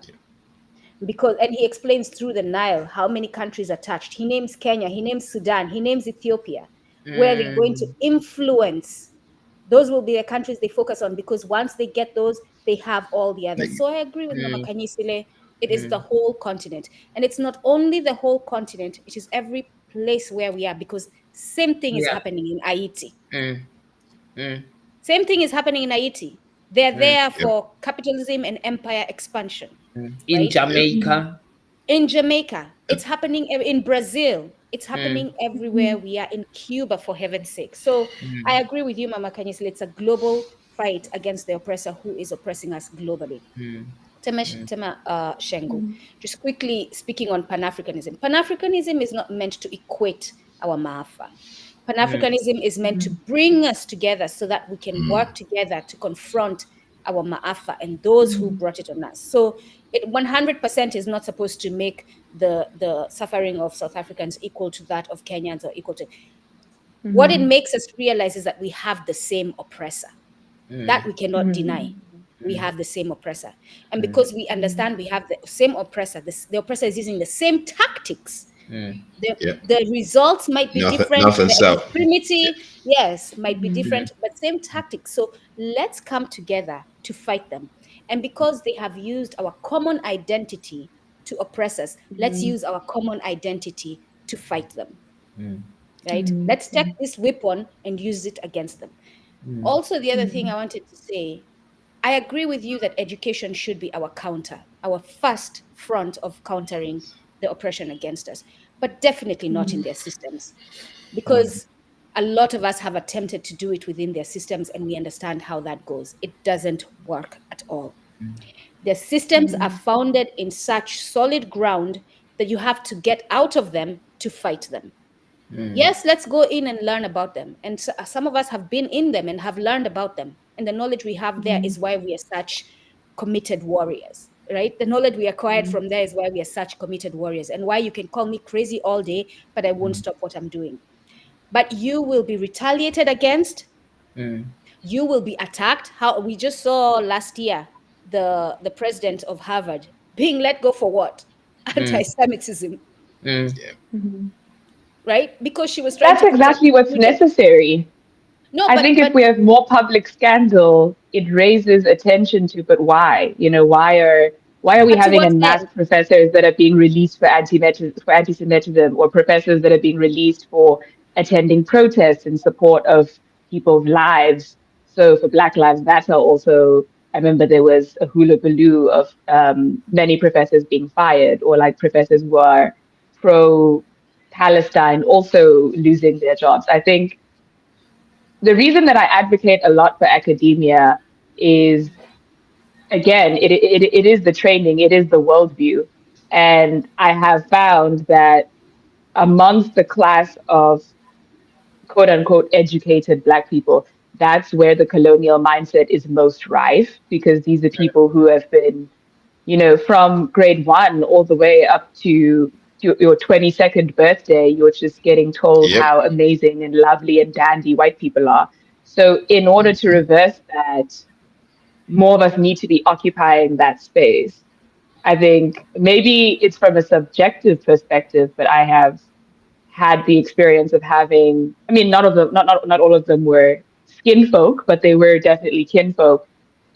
And he explains through the Nile how many countries are touched. He names Kenya, he names Sudan, he names Ethiopia, where they're going to influence. Those will be the countries they focus on, because once they get those, they have all the others. So I agree with Mama Khanyisile. It is the whole continent. And it's not only the whole continent, it is every place where we are, because same thing is happening in Haiti. Same thing is happening in Haiti. They're there for capitalism and empire expansion. In right? Jamaica. In Jamaica. It's happening in Brazil. It's happening everywhere we are, in Cuba, for heaven's sake. So I agree with you, Mama Khanyisile. It's a global fight against the oppressor who is oppressing us globally. Tema Shengu. Just quickly speaking on Pan-Africanism. Pan-Africanism is not meant to equate our Maafa. Pan-Africanism is meant to bring us together so that we can work together to confront our Maafa and those who brought it on us. So it 100% is not supposed to make the suffering of South Africans equal to that of Kenyans or equal to. What it makes us realize is that we have the same oppressor. That we cannot deny. We have the same oppressor. And because we understand we have the same oppressor, the oppressor is using the same tactics. The results might be different. The extremity, might be different, but same tactics. So let's come together to fight them. And because they have used our common identity to oppress us, let's use our common identity to fight them. Right? Let's take this weapon and use it against them. Also, the other thing I wanted to say, I agree with you that education should be our counter, our first front of countering the oppression against us, but definitely not in their systems, because a lot of us have attempted to do it within their systems, and we understand how that goes. It doesn't work at all. Their systems are founded in such solid ground that you have to get out of them to fight them. Yes, let's go in and learn about them. And so, some of us have been in them and have learned about them. And the knowledge we have there is why we are such committed warriors, right? The knowledge we acquired from there is why we are such committed warriors, and why you can call me crazy all day, but I won't stop what I'm doing. But you will be retaliated against. You will be attacked. How we just saw last year, the president of Harvard being let go for what? Anti-Semitism. Right? Because she was trying That's exactly what's necessary. No, I think if we have more public scandal, it raises attention to, but why? Why are we having a mass professors that are being released for anti-Semitism, or professors that are being released for attending protests in support of people's lives? So for Black Lives Matter also, I remember there was a hula baloo of many professors being fired, or like professors who are pro-Palestine also losing their jobs. I think the reason that I advocate a lot for academia is, again, it is the training, it is the worldview. And I have found that amongst the class of quote unquote educated Black people, that's where the colonial mindset is most rife, because these are people who have been, from grade 1 all the way up to your 22nd birthday, you're just getting told how amazing and lovely and dandy white people are. So in order to reverse that, more of us need to be occupying that space. I think maybe it's from a subjective perspective, but I have had the experience of having, I mean, not all of them were skin folk, but they were definitely kinfolk,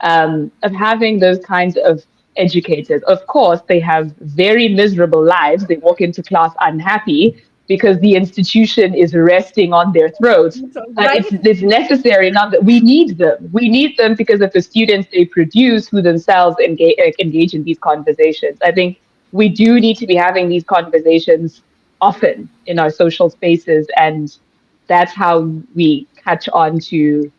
of having those kinds of educators. Of course, they have very miserable lives. They walk into class unhappy because the institution is resting on their throats. But Right. it's necessary now that we need them. We need them because of the students they produce who themselves engage in these conversations. I think we do need to be having these conversations often in our social spaces, and that's how we catch on to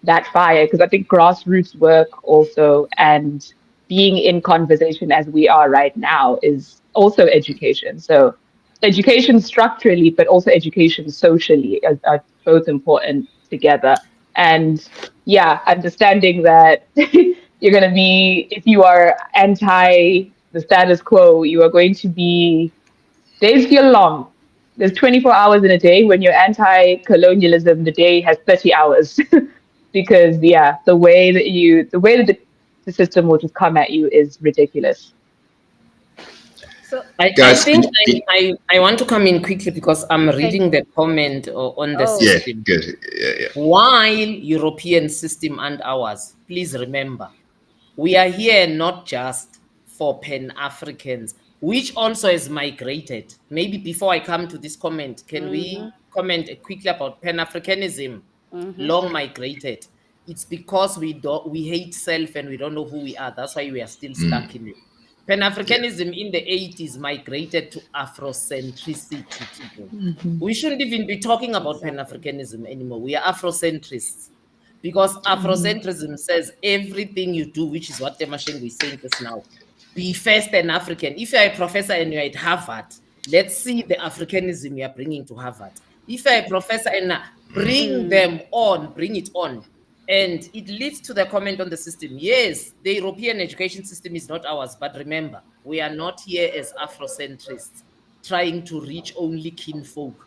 that fire, because I think grassroots work also, and being in conversation as we are right now, is also education. So education structurally, but also education socially are both important together. And yeah, understanding that you're going to be, if you are anti the status quo, you are going to be, days feel long. There's 24 hours in a day. When you're anti-colonialism, the day has 30 hours. Because yeah, the way that the system will just come at you is ridiculous. So I Guys, think I want to come in quickly because I'm Okay. reading the comment on the Oh. yeah, system. good. Yeah. While European system and ours, please remember, we are here not just for Pan-Africans, which also has migrated. Maybe before I come to this comment, can we comment quickly about Pan-Africanism? Long migrated. It's because we hate self and we don't know who we are. That's why we are still stuck in it. Pan-Africanism in the 80s migrated to Afrocentricity. We shouldn't even be talking about Pan-Africanism anymore. We are Afrocentrists. Because Afrocentrism says everything you do, which is what Temasheng is saying just now, be first an African. If you're a professor and you're at Harvard, let's see the Africanism you're bringing to Harvard. If you're a professor and bring them on, bring it on. And it leads to the comment on the system. Yes, the European education system is not ours, but remember, we are not here as Afrocentrists trying to reach only kinfolk.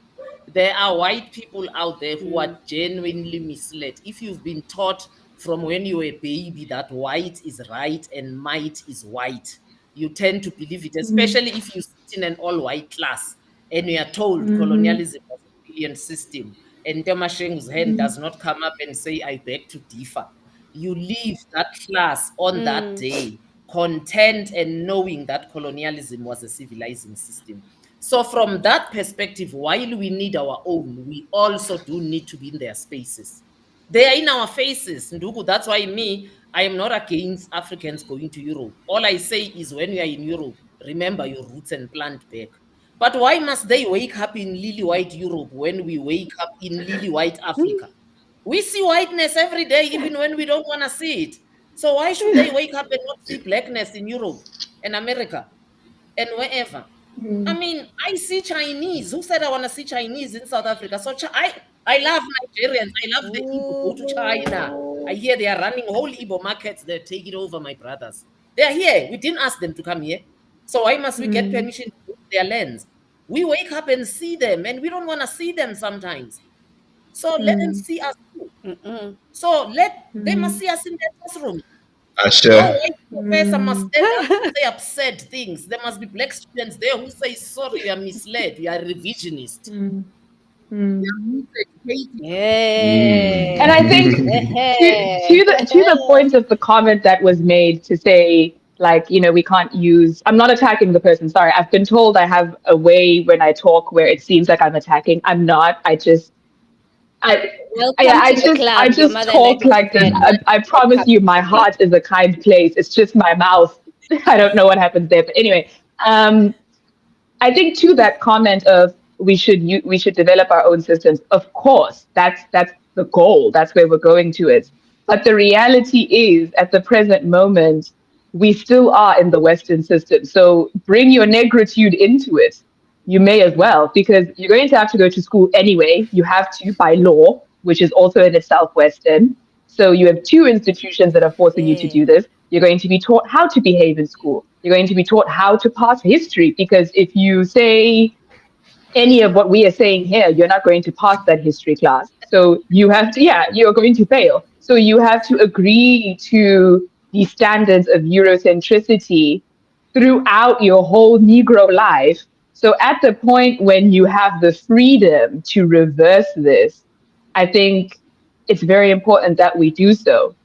There are white people out there who are genuinely misled. If you've been taught from when you were a baby that white is right and might is white, you tend to believe it, especially if you sit in an all-white class and you are told colonialism was a brilliant system, and Temasheng's hand does not come up and say, I beg to differ. You leave that class on that day content and knowing that colonialism was a civilizing system. So from that perspective, while we need our own, we also do need to be in their spaces. They are in our faces, Nduku. That's why I am not against Africans going to Europe. All I say is when you are in Europe, remember your roots and plant back. But why must they wake up in lily white Europe when we wake up in lily white Africa? We see whiteness every day, even when we don't want to see it. So why should they wake up and not see blackness in Europe and America and wherever? I mean, I see Chinese. Who said I want to see Chinese in South Africa? So I love Nigerians. I love the Igbo. Go to China. I hear they are running whole Igbo markets. They're taking over, my brothers. They are here. We didn't ask them to come here. So why must we get permission to go to their lands? We wake up and see them, and we don't want to see them sometimes. So let them see us too. So they must see us in their classroom. No Asha, white professor must stand up and say absurd things. There must be black students there who say, sorry, you are misled, you are revisionist. Yeah. And I think to the point of the comment that was made, to say, like, we can't use, I'm not attacking the person, sorry. I've been told I have a way when I talk where it seems like I'm attacking. I'm not. I just talk like this. I promise you, my heart is a kind place. It's just my mouth. I don't know what happens there. But anyway, I think to that comment of we should develop our own systems. Of course, that's the goal. That's where we're going to it. But the reality is, at the present moment, we still are in the Western system. So bring your negritude into it. You may as well, because you're going to have to go to school anyway. You have to by law, which is also in itself Western. So you have two institutions that are forcing you to do this. You're going to be taught how to behave in school. You're going to be taught how to pass history, because if you say any of what we are saying here, you're not going to pass that history class. So you have to, you're going to fail. So you have to agree to the standards of Eurocentricity throughout your whole Negro life, So at the point when you have the freedom to reverse this, I think it's very important that we do so,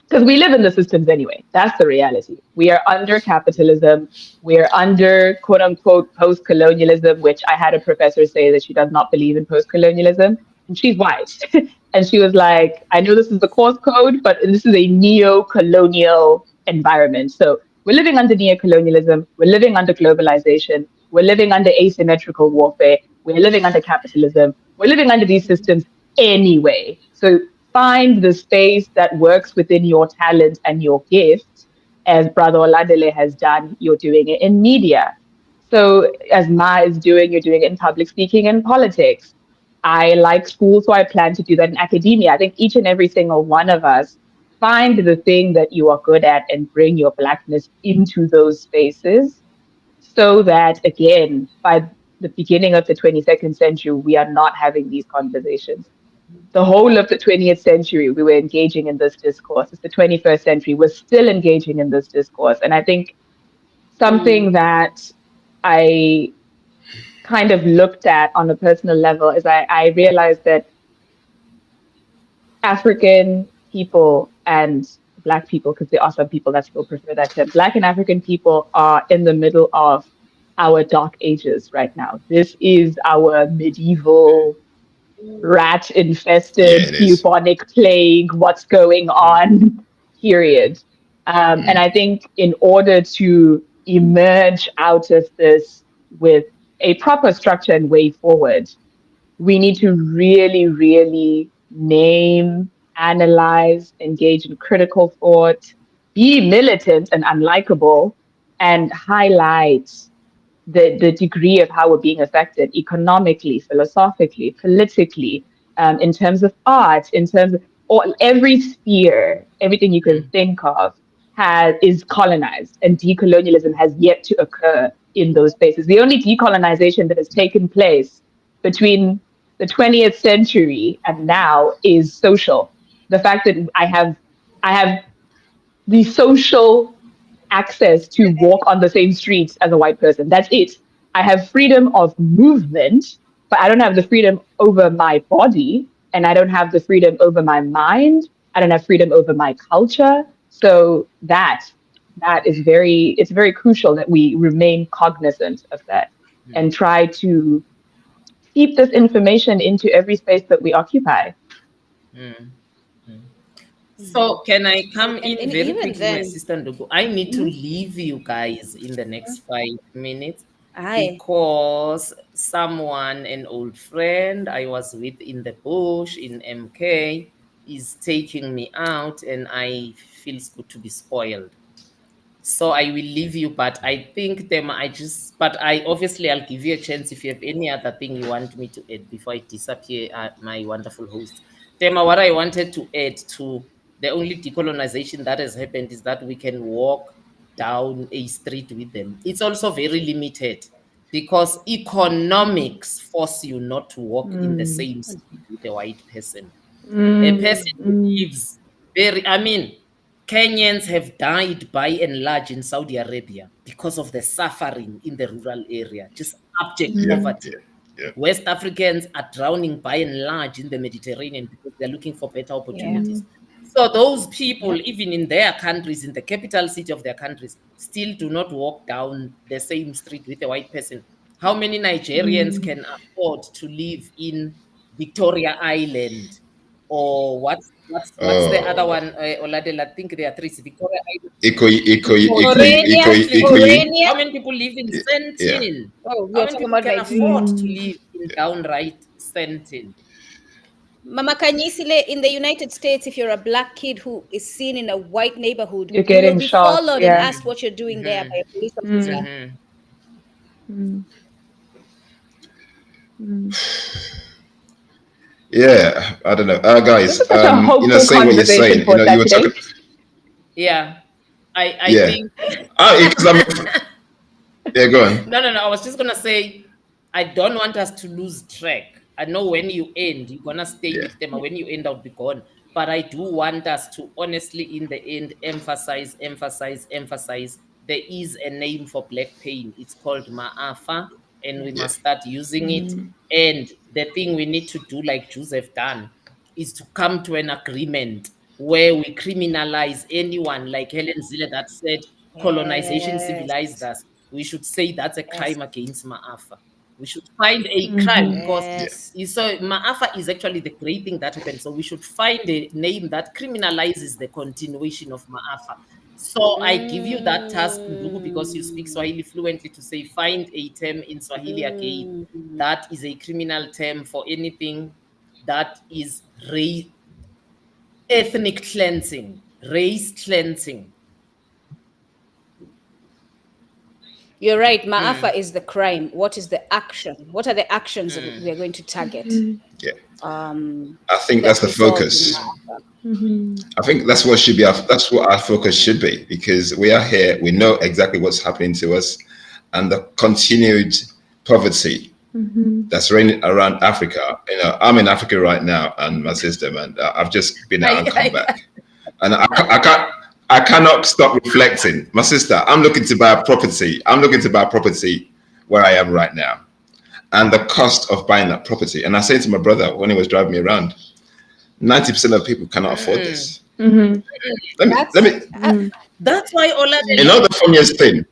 because we live in the systems anyway. That's the reality. We are under capitalism. We are under quote unquote post colonialism, which I had a professor say that she does not believe in post colonialism. And she's white. And she was like, I know this is the course code, but this is a neo colonial environment. So we're living under neo colonialism. We're living under globalization. We're living under asymmetrical warfare. We're living under capitalism. We're living under these systems anyway. So find the space that works within your talent and your gift. As Brother Oládélé has done, you're doing it in media. So as Ma is doing, you're doing it in public speaking and politics. I like school, so I plan to do that in academia. I think each and every single one of us find the thing that you are good at and bring your Blackness into those spaces so that, again, by the beginning of the 22nd century, we are not having these conversations. The whole of the 20th century, we were engaging in this discourse. It's the 21st century, we're still engaging in this discourse. And I think something that I kind of looked at on a personal level is I realized that African people and Black people, because there are some people that still prefer that term, Black and African people are in the middle of our dark ages right now. This is our medieval rat Yeah, infested it is. bubonic plague, what's going on period. And I think in order to emerge out of this with a proper structure and way forward, we need to really, really name, analyze, engage in critical thought, be militant and unlikable, and highlight the degree of how we're being affected economically, philosophically, politically, in terms of art, in terms of or every sphere, everything you can think of is colonized, and decolonialism has yet to occur in those spaces. The only decolonization that has taken place between the 20th century and now is social. The fact that I have the social access to walk on the same streets as a white person. That's it. I have freedom of movement, but I don't have the freedom over my body, and I don't have the freedom over my mind. I don't have freedom over my culture. So that is it's very crucial that we remain cognizant of that and try to keep this information into every space that we occupy. So can I come in And very even quickly, my then, sister Nduku? I need to leave you guys in the next 5 minutes I because someone, an old friend I was with in the bush in MK, is taking me out, and I feels good to be spoiled. So I will leave you, but I think them but I obviously I'll give you a chance if you have any other thing you want me to add before I disappear, my wonderful host. Tema, what I wanted to add to the only decolonization that has happened is that we can walk down a street with them. It's also very limited because economics force you not to walk in the Mm, same street with a white person. A mm, person who mm, lives Kenyans have died by and large in Saudi Arabia because of the suffering in the rural area, just abject Yeah, mm, poverty. yeah, yeah. West Africans are drowning by and large in the Mediterranean because they're looking for better yeah, opportunities. mm, So those people, yep. even in their countries, in the capital city of their countries, still do not walk down the same street with a white person. How many Nigerians mm. can afford to live in Victoria Island, or what's the other Oh, one? Oládélé, I think there are three: Victoria Island, Ikoyi, Ikoyi, Ikoyi, Orania, Ikoyi, exactly. Ikoyi. Orania. How many people live in Yeah. Sentin? Oh, How you're many talking people about can Nigeria. afford to Mm, live in downright Sentin? Mama Khanyisile, in the United States, if you're a black kid who is seen in a white neighborhood, you're you will getting be shot. followed and Yeah. asked what you're doing there Mm-hmm. by a police officer. Mm, Mm-hmm. mm, mm. Yeah, I don't know. This Guys, is such a hopeful saying what you're conversation saying, for you were talking, Saturday. Yeah, I yeah. think Because yeah, go on. no. I was just gonna say, I don't want us to lose track. I know when you end, you're gonna stay Yeah. with them, and when you end, I'll be gone. But I do want us to honestly, in the end, emphasize. There is a name for black pain. It's called Maafa. and we must start using it. And the thing we need to do, like Jews have done, is to come to an agreement where we criminalize anyone, like Helen Zille that said, colonization civilized us. We should say that's a crime against Maafa. We should find a crime because so Maafa is actually the great thing that happened. So we should find a name that criminalizes the continuation of Maafa. So I give you that task, Nduku, because you speak Swahili fluently, to say find a term in Swahili again that is a criminal term for anything that is ethnic cleansing, race cleansing. You're right. Maafa is the crime. What is the action? What are the actions that we are going to target? Yeah. I think that's the focus. I think that's what should be that's what our focus should be, because we are here, we know exactly what's happening to us, and the continued poverty that's reigning around Africa. You know, I'm in Africa right now, and my sister, and I've just been out and come back, and I cannot stop reflecting. My sister, I'm looking to buy a property. I'm looking to buy a property where I am right now, and the cost of buying that property. And I said to my brother when he was driving me around, 90% of people cannot afford this. Let me. That's why Oládélé. You know the funniest thing.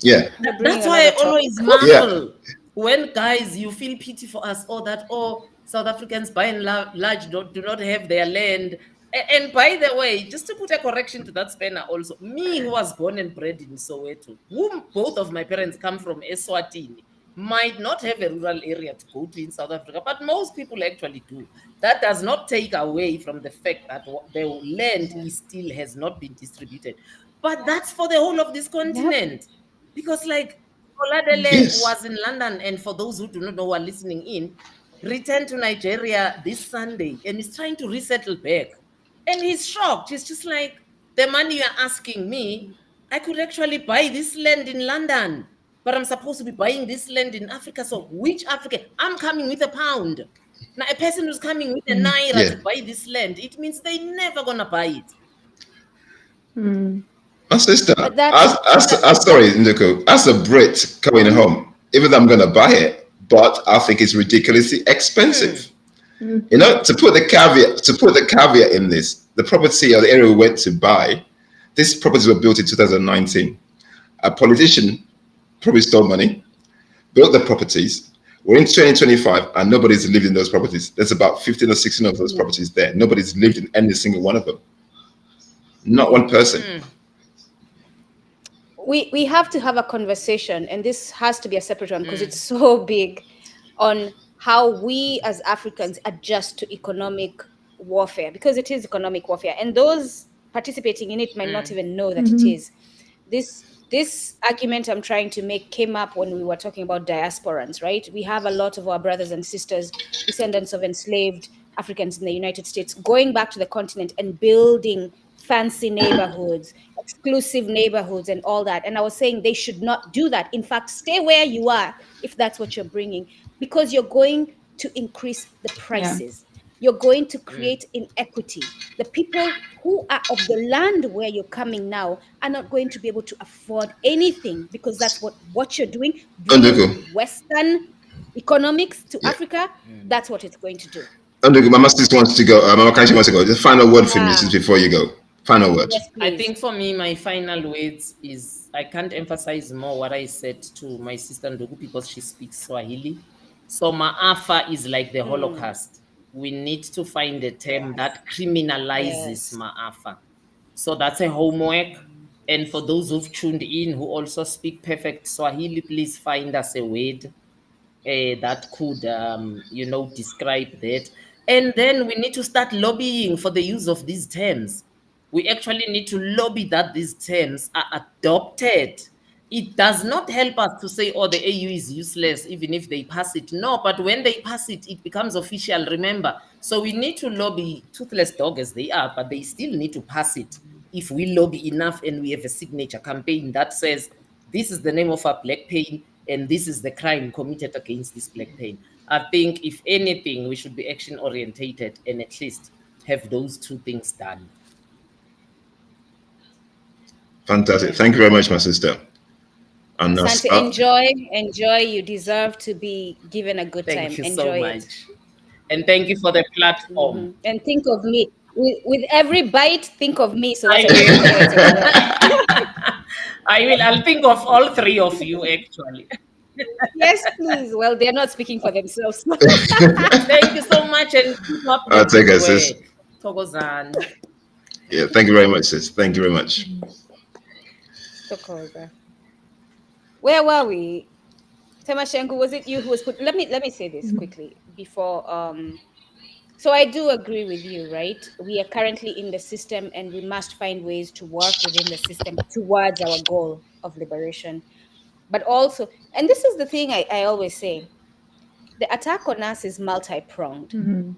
Yeah. That's why I always marvel when guys, you feel pity for us, or that, South Africans by and large do not have their land. And by the way, just to put a correction to that spanner also, me who was born and bred in Soweto, whom both of my parents come from Eswatini, might not have a rural area to go to in South Africa, but most people actually do. That does not take away from the fact that the land still has not been distributed. But that's for the whole of this continent. Because like Oládélé was in London, and for those who do not know who are listening in, returned to Nigeria this Sunday and is trying to resettle back. And he's shocked. He's just like, the money you're asking me, I could actually buy this land in London, but I'm supposed to be buying this land in Africa. So which Africa? I'm coming with £1. Now, a person who's coming with a naira to buy this land, it means they're never going to buy it. My sister, sorry, Nduku, as a Brit coming home, even though I'm going to buy it, but I think it's ridiculously expensive. You know, to put the caveat in this, the property or the area we went to buy, these properties were built in 2019. A politician probably stole money, built the properties. We're in 2025 and nobody's lived in those properties. There's about 15 or 16 of those properties there. Nobody's lived in any single one of them. Not one person. We have to have a conversation, and this has to be a separate one because it's so big, on how we as Africans adjust to economic warfare, because it is economic warfare, and those participating in it might not even know that it is. This argument I'm trying to make came up when we were talking about diasporans, right? We have a lot of our brothers and sisters, descendants of enslaved Africans in the United States, going back to the continent and building fancy neighborhoods, exclusive neighborhoods, and all that. And I was saying they should not do that. In fact, stay where you are if that's what you're bringing, because you're going to increase the prices. You're going to create inequity. The people who are of the land where you're coming now are not going to be able to afford anything, because that's what you're doing. Bringing Western economics to Africa, that's what it's going to do. Nduku, Mama Sis wants to go. Mama Kanshi wants to go. Just final word from you just before you go. Final word. Yes, I think for me, my final words is, I can't emphasize more what I said to my sister Nduku because she speaks Swahili. So Maafa is like the Holocaust. We need to find a term that criminalizes Maafa. So that's a homework. And for those who've tuned in who also speak perfect Swahili, please find us a word that could, describe that. And then we need to start lobbying for the use of these terms. We actually need to lobby that these terms are adopted. It does not help us to say, the AU is useless, even if they pass it. No, but when they pass it, it becomes official, remember. So we need to lobby, toothless dog as they are, but they still need to pass it. If we lobby enough and we have a signature campaign that says, this is the name of our black pain, and this is the crime committed against this black pain. I think, if anything, we should be action-orientated and at least have those two things done. Fantastic. Thank you very much, my sister. And Asante, enjoy. You deserve to be given a good time. Thank you Enjoy so it. much. And thank you for the platform. And think of me. With every bite, think of me so that I I can enjoy it as well. I will. I'll think of all three of you, actually. Yes, please. Well, they're not speaking for themselves. Thank you so much, and keep up I'll the take good it, sis. work. Thokozani. Yeah, thank you very much, sis. Thank you very much. Tokoza. Where were we? Temashenko, was it you who was put? Let me say this quickly before. So I do agree with you, right? We are currently in the system, and we must find ways to work within the system towards our goal of liberation. But also, and this is the thing I always say, the attack on us is multi-pronged.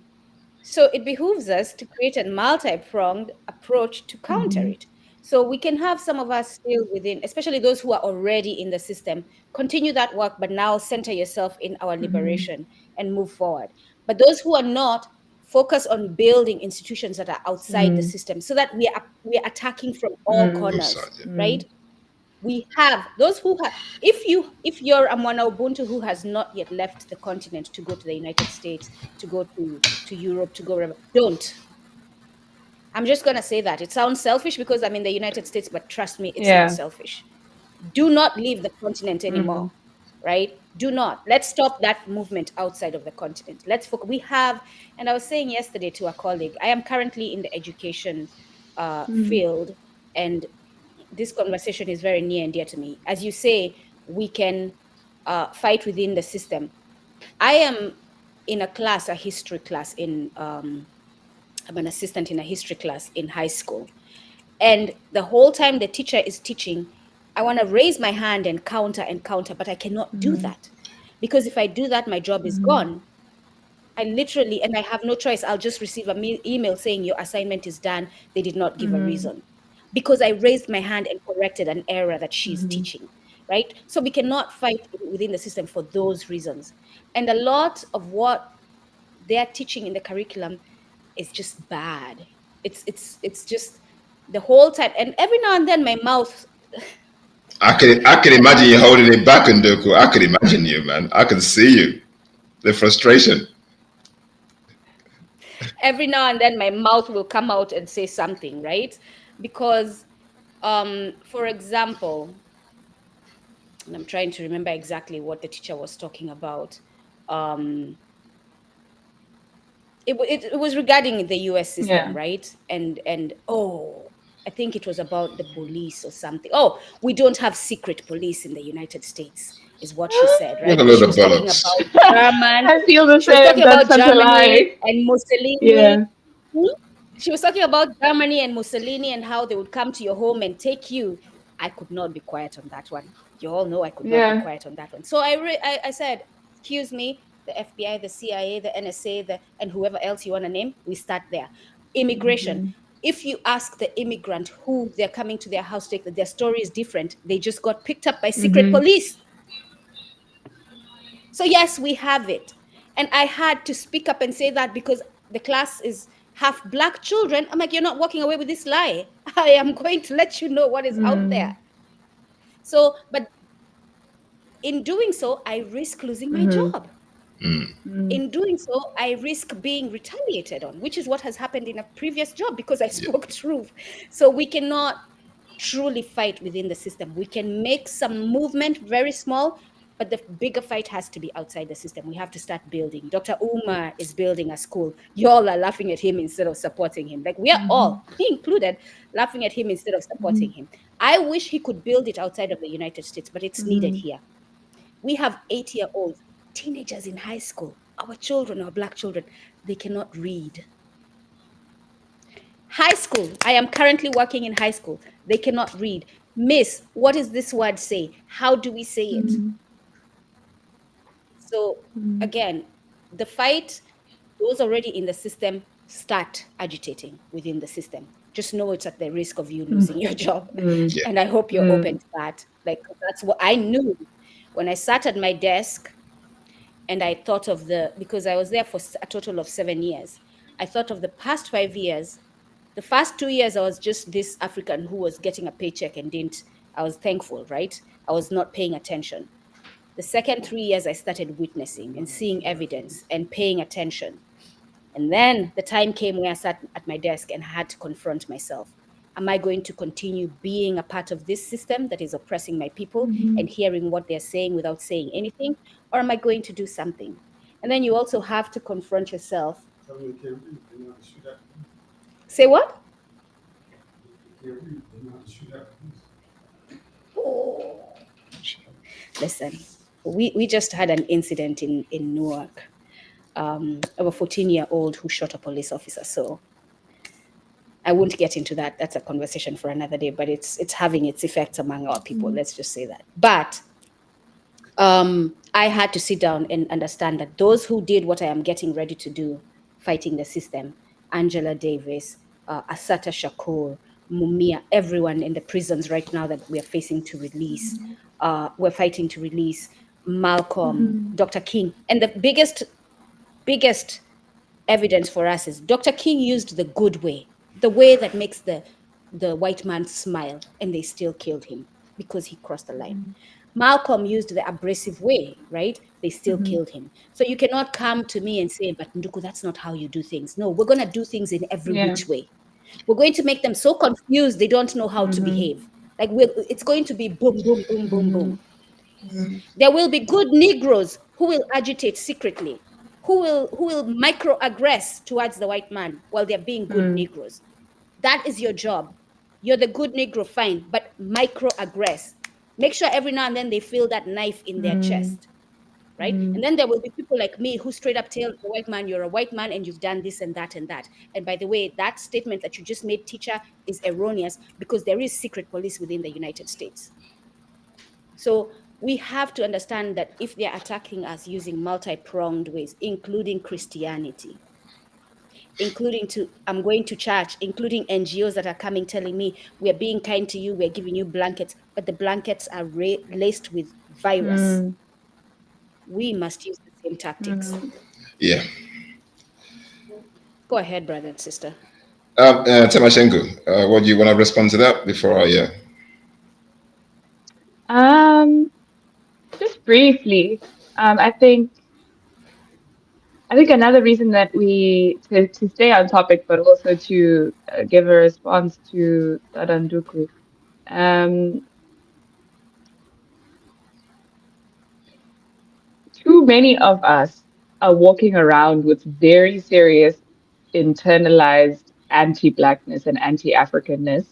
So it behooves us to create a multi-pronged approach to counter it. So we can have some of us still within, especially those who are already in the system, continue that work, but now center yourself in our liberation and move forward. But those who are not, focus on building institutions that are outside the system so that we are attacking from all corners, right? We have those who have, if you're a Mwana Ubuntu who has not yet left the continent to go to the United States, to go to Europe, to go wherever, don't. I'm just going to say that. It sounds selfish because I'm in the United States, but trust me, it's not selfish. Do not leave the continent anymore, right? Do not. Let's stop that movement outside of the continent. Let's focus. We have, and I was saying yesterday to a colleague, I am currently in the education field, and this conversation is very near and dear to me. As you say, we can fight within the system. I am in a class, a history class I'm an assistant in a history class in high school. And the whole time the teacher is teaching, I want to raise my hand and counter, but I cannot do that. Because if I do that, my job is gone. I literally, and I have no choice, I'll just receive an email saying your assignment is done. They did not give a reason. Because I raised my hand and corrected an error that she's teaching, right? So we cannot fight within the system for those reasons. And a lot of what they're teaching in the curriculum is just bad. It's just the whole time. And every now and then my mouth... I can imagine you holding it back, Nduku. I could imagine you, man. I can see you. The frustration. Every now and then my mouth will come out and say something, right? Because, for example, and I'm trying to remember exactly what the teacher was talking about. It was regarding the US system, right? And I think it was about the police or something. Oh, we don't have secret police in the United States, is what she said, right? What a load She of was talking bollocks. about German. I feel the She was same. talking That's about such a Germany lie. and Mussolini. She was talking about Germany and Mussolini and how they would come to your home and take you. I could not be quiet on that one. You all know I could not be quiet on that one. So I said, excuse me, the FBI, the CIA, the NSA, and whoever else you want to name, we start there. Immigration. If you ask the immigrant who they're coming to their house to take, their story is different. They just got picked up by secret police. So yes, we have it. And I had to speak up and say that because the class is half Black children. I'm like, you're not walking away with this lie. I am going to let you know what is out there. So, but in doing so, I risk losing my job. In doing so, I risk being retaliated on, which is what has happened in a previous job because I spoke truth. So we cannot truly fight within the system. We can make some movement, very small, but the bigger fight has to be outside the system. We have to start building. Dr. Umar is building a school. Y'all are laughing at him instead of supporting him. Like we are all, me included, laughing at him instead of supporting him. I wish he could build it outside of the United States, but it's needed here. We have 8-year-olds, teenagers in high school. Our children, our Black children, they cannot read. High school, I am currently working in high school. They cannot read. Miss, what does this word say? How do we say it? So again, the fight, those already in the system, start agitating within the system. Just know it's at the risk of you losing your job. And I hope you're open to that. Like, that's what I knew when I sat at my desk and I thought of because I was there for a total of 7 years. I thought of the past 5 years. The first 2 years, I was just this African who was getting a paycheck and didn't I was thankful, right? I was not paying attention. The second 3 years, I started witnessing and seeing evidence and paying attention. And then the time came where I sat at my desk and had to confront myself. Am I going to continue being a part of this system that is oppressing my people and hearing what they're saying without saying anything? Or am I going to do something? And then you also have to confront yourself. Say what? Oh. Listen, we just had an incident in Newark of a 14-year-old who shot a police officer. So I won't get into that. That's a conversation for another day, but it's having its effects among our people. Let's just say that. But I had to sit down and understand that those who did what I am getting ready to do, fighting the system, Angela Davis, Asata Shakur, Mumia, everyone in the prisons right now that we're facing to release, we're fighting to release, Malcolm, Dr. King. And the biggest evidence for us is Dr. King used the good way, the way that makes the white man smile, and they still killed him because he crossed the line. Malcolm used the abrasive way, right? They still killed him. So you cannot come to me and say, but Nduku, that's not how you do things. No, we're going to do things in every which way. We're going to make them so confused they don't know how to behave. Like it's going to be boom, boom, boom, boom, boom. There will be good Negroes who will agitate secretly, who will microaggress towards the white man while they're being good Negroes. That is your job. You're the good Negro, fine, but microaggress. Make sure every now and then they feel that knife in their chest, right? And then there will be people like me who straight up tell the white man, you're a white man and you've done this and that and that. And by the way, that statement that you just made, teacher, is erroneous because there is secret police within the United States. So we have to understand that if they're attacking us using multi-pronged ways, including Christianity, including I'm going to church, including NGOs that are coming telling me we're being kind to you, we're giving you blankets, but the blankets are laced with virus. We must use the same tactics. Yeah. Go ahead, brother and sister. Tamashenko, what do you want to respond to that before I? Just briefly, I think another reason that to stay on topic, but also to give a response to Dada Nduku, too many of us are walking around with very serious internalized anti-Blackness and anti-Africanness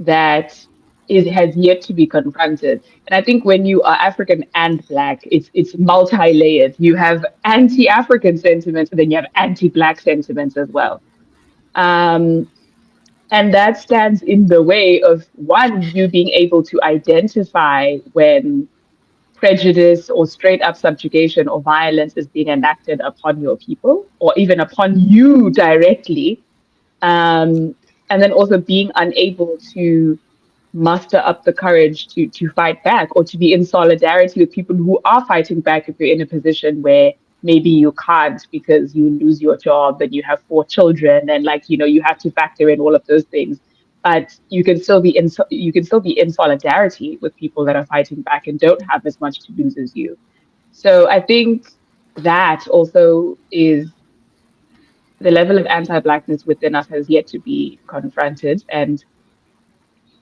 that has yet to be confronted. And I think when you are African and Black, it's multi-layered. You have anti-African sentiments, and then you have anti-Black sentiments as well. And that stands in the way of, one, you being able to identify when prejudice or straight up subjugation or violence is being enacted upon your people or even upon you directly. And then also being unable to muster up the courage to fight back or to be in solidarity with people who are fighting back if you're in a position where maybe you can't because you lose your job and you have 4 children and you have to factor in all of those things, but you can still be in solidarity with people that are fighting back and don't have as much to lose as you. So I think that also is the level of anti-Blackness within us has yet to be confronted. And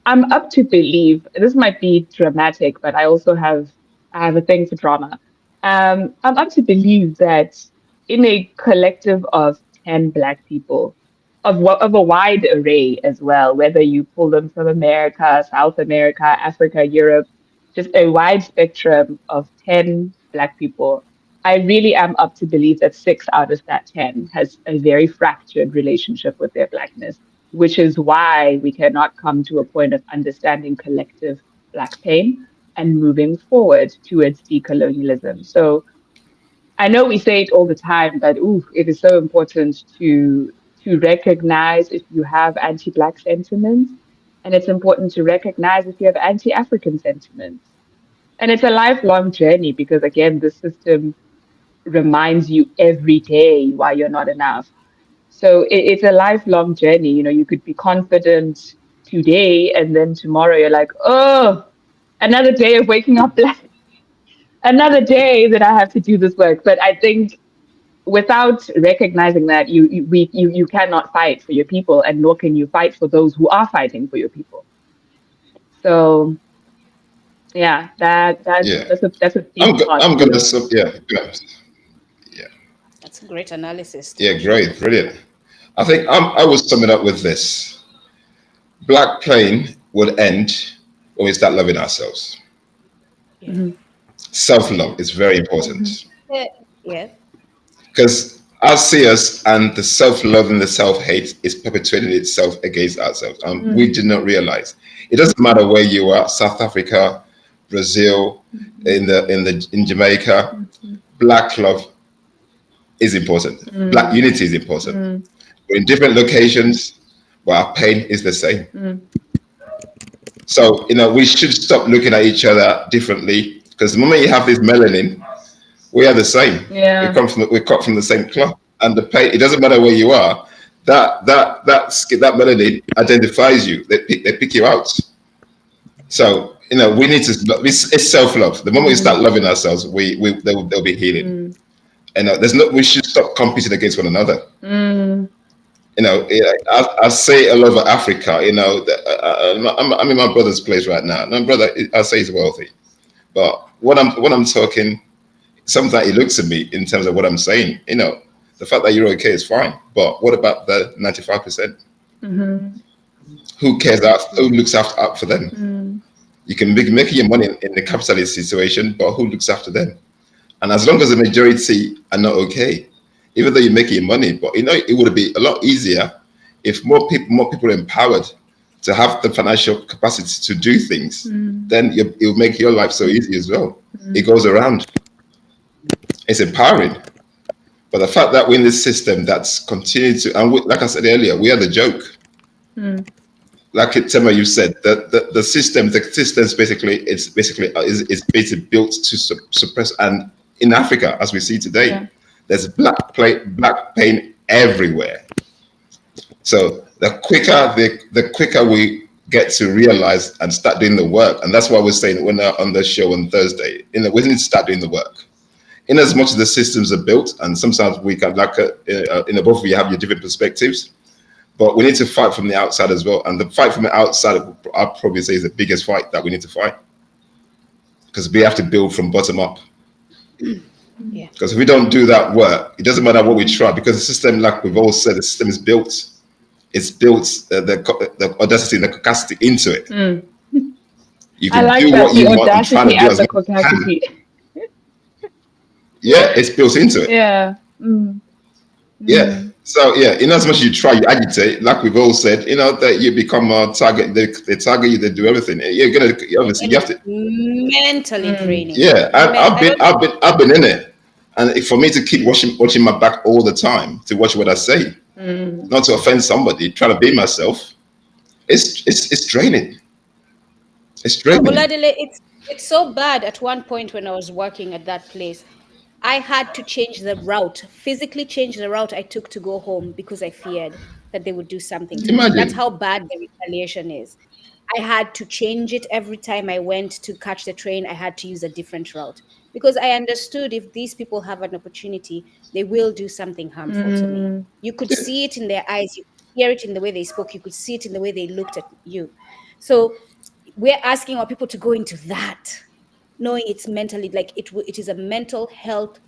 I'm up to believe, this might be dramatic, but I have a thing for drama. I'm up to believe that in a collective of 10 Black people, of a wide array as well, whether you pull them from America, South America, Africa, Europe, just a wide spectrum of 10 Black people, I really am up to believe that 6 out of that 10 has a very fractured relationship with their Blackness, which is why we cannot come to a point of understanding collective Black pain and moving forward towards decolonialism. So I know we say it all the time, but it is so important to recognize if you have anti-Black sentiments, and it's important to recognize if you have anti-African sentiments. And it's a lifelong journey because, again, the system reminds you every day why you're not enough. So it's a lifelong journey. You could be confident today, and then tomorrow you're like, oh, another day of waking up black, another day that I have to do this work. But I think without recognizing that, you cannot fight for your people, and nor can you fight for those who are fighting for your people. So yeah, Yeah. that's a big part. I'm gonna yeah. That's a great analysis. Yeah, great, brilliant. I think I will sum it up with this: black pain will end when we start loving ourselves. Yeah. Self-love is very important. Yeah. Because our us and the self-love and the self-hate is perpetuating itself against ourselves. And we do not realize. It doesn't matter where you are, South Africa, Brazil, in Jamaica, black love is important. Black unity is important. We're in different locations, but our pain is the same. So, we should stop looking at each other differently, because the moment you have this melanin, we are the same. Yeah. We cut from the same cloth, and the pain. It doesn't matter where you are. That melanin identifies you. They pick you out. So we need to. It's self-love. The moment we start loving ourselves, there'll be healing. And we should stop competing against one another. I say all over Africa. I'm in my brother's place right now. My brother, I say he's wealthy, but when I'm talking, sometimes he looks at me in terms of what I'm saying. The fact that you're okay is fine, but what about the 95%? Who cares? Who looks out for them? You can make your money in the capitalist situation, but who looks after them? And as long as the majority are not okay, even though you're making money, but it would be a lot easier if more people are empowered to have the financial capacity to do things. Then it will make your life so easy as well. It goes around. It's empowering. But the fact that we're in this system that's continued to, and like I said earlier, we are the joke. Like Tema, you said, the system basically is basically built to suppress. And in Africa, as we see today, there's black pain everywhere. So the quicker we get to realize and start doing the work, and that's why we're saying when they're on the show on Thursday, we need to start doing the work. In as much as the systems are built, and sometimes we can both of you have your different perspectives, but we need to fight from the outside as well. And the fight from the outside, I'd probably say, is the biggest fight that we need to fight, because we have to build from bottom up. Because if we don't do that work, it doesn't matter what we try, because the system, like we've all said, the system is built. It's built the audacity and the capacity into it. You can do what you want and try to do as much as you can. Yeah, it's built into it. Yeah. So in as much as you try, you agitate, like we've all said, that you become a target. They target you. They do everything. You're gonna obviously you have to mentally draining. Yeah, I've been in it, and for me to keep watching my back all the time to watch what I say, not to offend somebody, trying to be myself, it's draining. It's draining. Oládélé, it's so bad. At one point when I was working at that place, I had to change the route, physically change the route I took to go home, because I feared that they would do something to me. That's how bad the retaliation is. I had to change it every time I went to catch the train. I had to use a different route, because I understood if these people have an opportunity, they will do something harmful to me. You could see it in their eyes. You could hear it in the way they spoke. You could see it in the way they looked at you. So we're asking our people to go into that, knowing it's mentally, like it is a mental health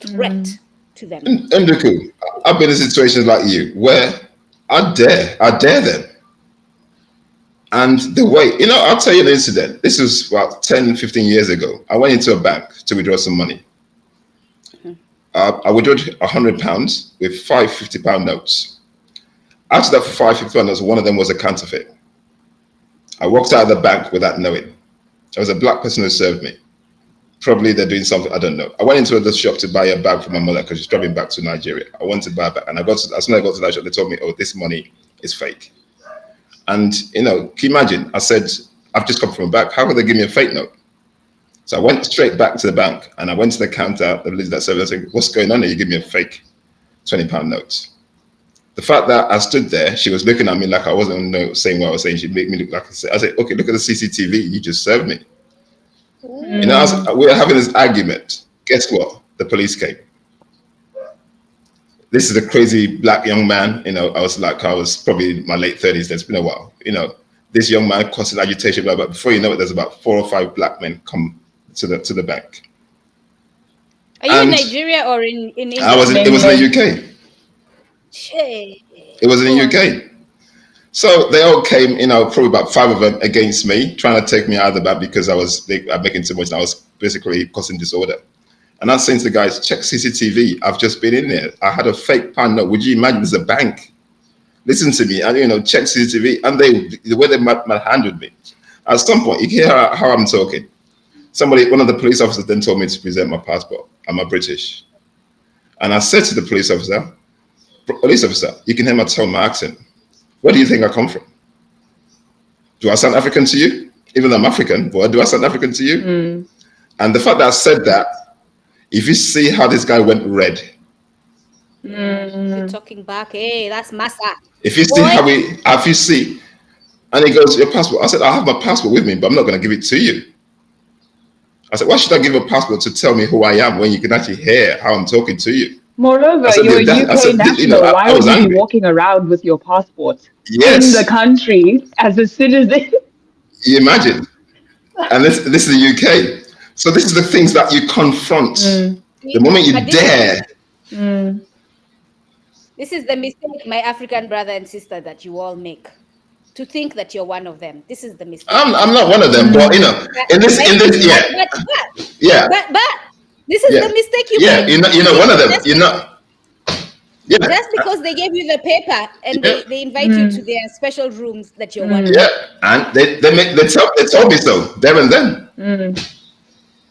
threat to them. Nduku, I've been in situations like you where I dare them. And the way, I'll tell you an incident. This was about 10, 15 years ago. I went into a bank to withdraw some money. I withdrew £100 with 5 £50 notes. After that, for 5 £50 notes, one of them was a counterfeit. I walked out of the bank without knowing. There was a black person who served me. Probably they're doing something, I don't know. I went into the shop to buy a bag for my mother because she's traveling back to Nigeria. I wanted to buy a bag, and as soon as I got to that shop, they told me, oh, this money is fake. And, can you imagine? I said, I've just come from a bank. How could they give me a fake note? So I went straight back to the bank, and I went to the counter, the lady that served, I said, what's going on here? You give me a fake £20 note. the fact that I stood there, she was looking at me like I wasn't saying what I was saying. She made me look like I said, okay, look at the CCTV. You just served me. You know, we were having this argument. Guess what? The police came. This is a crazy black young man. You know, I was probably in my late 30s. It's been a while. You know, this young man causing agitation, but before you know it, there's about 4 or 5 black men come to the bank. Are you in Nigeria or in England? It was in the UK. Shit. It was in the UK. So they all came, you know, probably about 5 of them against me, trying to take me out of the bank because I'm making too much and I was basically causing disorder. And I was saying to the guys, check CCTV. I've just been in there. I had a fake pan note. Would you imagine there's a bank? Listen to me, and you know, check CCTV. And the way they handled me. At some point, you hear how I'm talking. One of the police officers then told me to present my passport. I'm a British. And I said to the police officer, you can hear my tone, my accent. Where do you think I come from? Do I sound African to you? Even though I'm African, but do I sound African to you? And the fact that I said that, if you see how this guy went red. You're talking back, hey, that's massa. If you see and he goes, your passport. I said, I have my passport with me, but I'm not going to give it to you. I said, why should I give a passport to tell me who I am when you can actually hear how I'm talking to you? Moreover, you're a UK national. Why would you be walking around with your passport in the country as a citizen? You imagine. And this is the UK. So this is the things that you confront. The moment you dare. This is the mistake, my African brother and sister, that you all make. To think that you're one of them. This is the mistake. I'm not one of them, but you know, in this, yeah. But this is the mistake you make. You're not one of them. You're not. Yeah. Just because they gave you the paper and they invite you to their special rooms that you're one of them. Yeah, and they told me so there and then.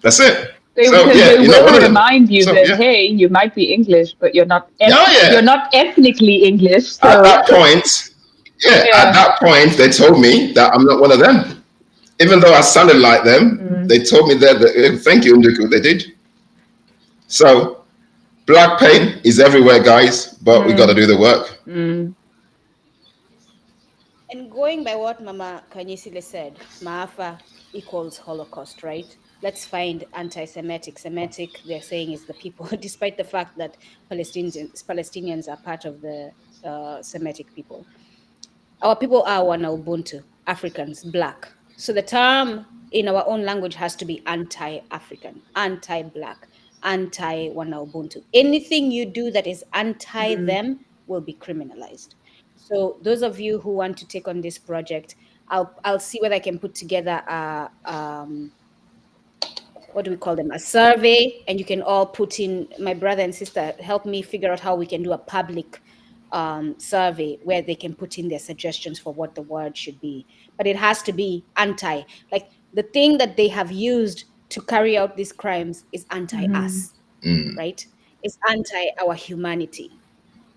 That's it. They will remind you that hey, you might be English, but you're not. You're not ethnically English. So. At that point, they told me that I'm not one of them. Even though I sounded like them, they told me that. Thank you, Nduku. They did. So, black pain is everywhere, guys. But we got to do the work. And going by what Mama Khanyisile said, Maafa equals Holocaust, right? Let's find anti-Semitic. Semitic, they're saying, is the people, despite the fact that Palestinians are part of the Semitic people. Our people are Wana Ubuntu, Africans, black. So the term in our own language has to be anti-African, anti-black, anti-Wana Ubuntu. Anything you do that is anti-them will be criminalized. So those of you who want to take on this project, I'll see whether I can put together what do we call them? A survey, and you can all put in, my brother and sister, help me figure out how we can do a public survey where they can put in their suggestions for what the word should be. But it has to be anti. Like the thing that they have used to carry out these crimes is anti-us, right? It's anti our humanity.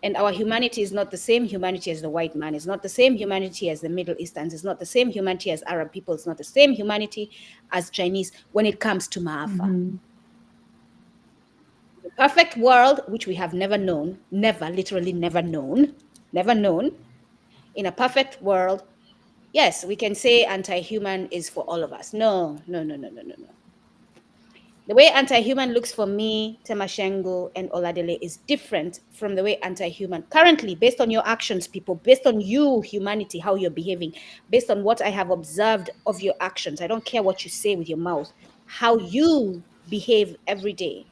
And our humanity is not the same humanity as the white man. It's not the same humanity as the Middle Easterns. It's not the same humanity as Arab people. It's not the same humanity as Chinese when it comes to Maafa. The perfect world, which we have never known, literally never known. In a perfect world, yes, we can say anti-human is for all of us. No. The way anti-human looks for me, Temashengo, and Oládélé is different from the way anti-human currently, based on your actions, people, based on you, humanity, how you're behaving, based on what I have observed of your actions. I don't care what you say with your mouth, how you behave every day.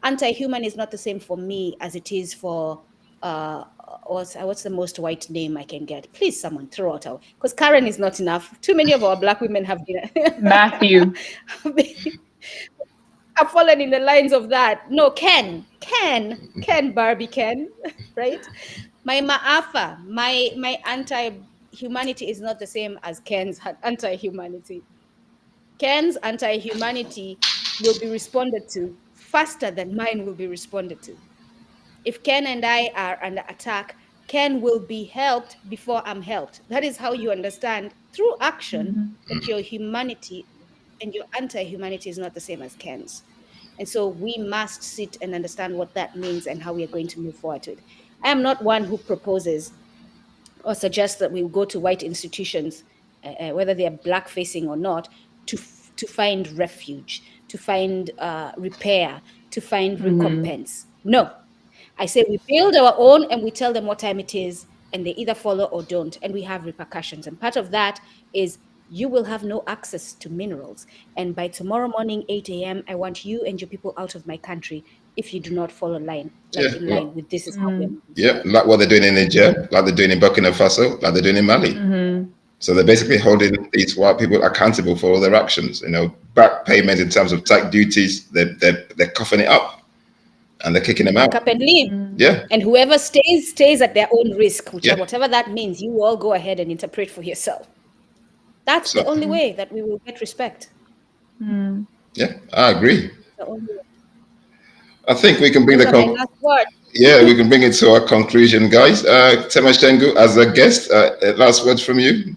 Anti-human is not the same for me as it is for, what's the most white name I can get? Please, someone throw it out. Because Karen is not enough. Too many of our black women have been... Matthew. I've fallen in the lines of that. No, Ken, Barbie Ken, right? My Maafa, my anti-humanity is not the same as Ken's anti-humanity. Ken's anti-humanity will be responded to faster than mine will be responded to. If Ken and I are under attack, Ken will be helped before I'm helped. That is how you understand through action that your humanity and your anti-humanity is not the same as Ken's. And so we must sit and understand what that means and how we are going to move forward to it. I am not one who proposes or suggests that we go to white institutions, whether they are black facing or not, to find refuge, to find repair, to find recompense. No, I say we build our own and we tell them what time it is, and they either follow or don't, and we have repercussions. And part of that is you will have no access to minerals. And by tomorrow morning, 8 a.m., I want you and your people out of my country if you do not follow line, like in line with this is how we're moving forward. Like what they're doing in Niger, like they're doing in Burkina Faso, like they're doing in Mali. So they're basically holding these white people accountable for all their actions. Back payment in terms of tax duties, they're coughing it up and they're kicking them out. Pack up and leave. Yeah. And whoever stays at their own risk, whatever that means, you all go ahead and interpret for yourself. That's the only way that we will get respect. Yeah, I agree. I think we can bring Those are my last words. Yeah, we can bring it to our conclusion, guys. Temashengu, as a guest, last words from you.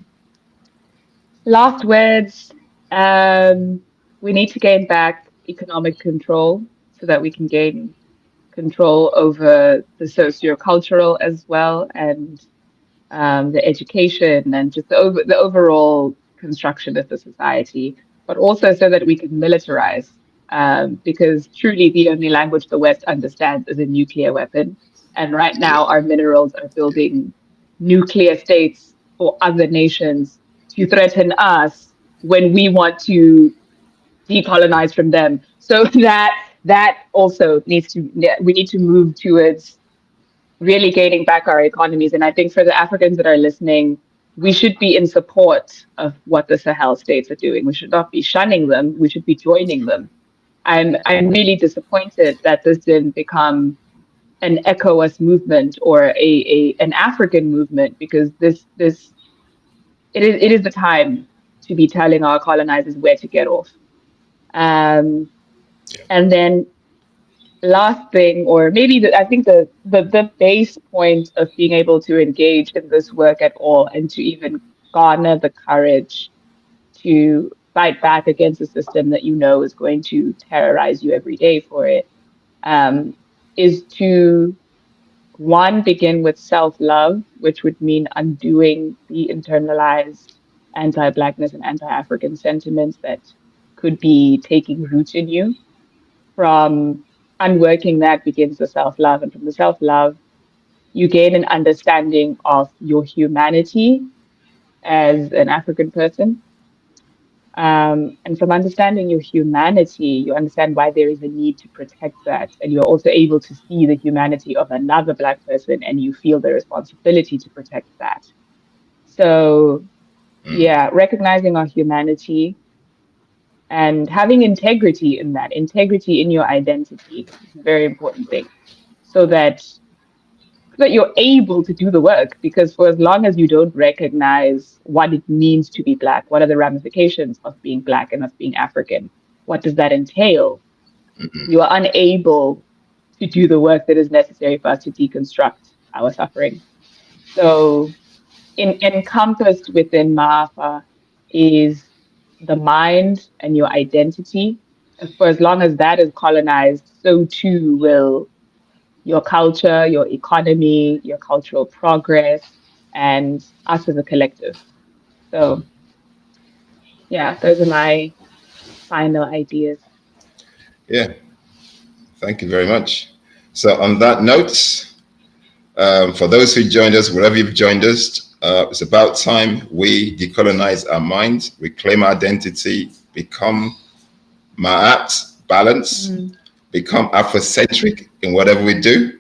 Last words. We need to gain back economic control so that we can gain control over the socio-cultural as well, and the education and just the overall construction of the society, but also so that we can militarize, because truly the only language the West understands is a nuclear weapon. And right now our minerals are building nuclear states for other nations to threaten us when we want to decolonize from them. So that also we need to move towards really gaining back our economies. And I think for the Africans that are listening, we should be in support of what the Sahel states are doing. We should not be shunning them. We should be joining them. I'm really disappointed that this didn't become an ECOWAS movement or an African movement, because it is the time to be telling our colonizers where to get off. And then last thing, or maybe I think the base point of being able to engage in this work at all and to even garner the courage to fight back against a system that you know is going to terrorize you every day for it, is to, one, begin with self-love, which would mean undoing the internalized anti-Blackness and anti-African sentiments that could be taking root in you. From unworking that begins the self-love, and from the self-love, you gain an understanding of your humanity as an African person. And from understanding your humanity, you understand why there is a need to protect that. And you're also able to see the humanity of another Black person, and you feel the responsibility to protect that. So, yeah, recognizing our humanity and having integrity in that, integrity in your identity is a very important thing, so that you're able to do the work. Because for as long as you don't recognize what it means to be Black, what are the ramifications of being Black and of being African, what does that entail, you are unable to do the work that is necessary for us to deconstruct our suffering. So encompassed within Maafa is the mind and your identity. And for as long as that is colonized, so too will your culture, your economy, your cultural progress, and us as a collective. So, yeah, those are my final ideas. Yeah, thank you very much. So on that note, for those who joined us, wherever you've joined us, it's about time we decolonize our minds, reclaim our identity, become Ma'at, balance, become Afrocentric in whatever we do,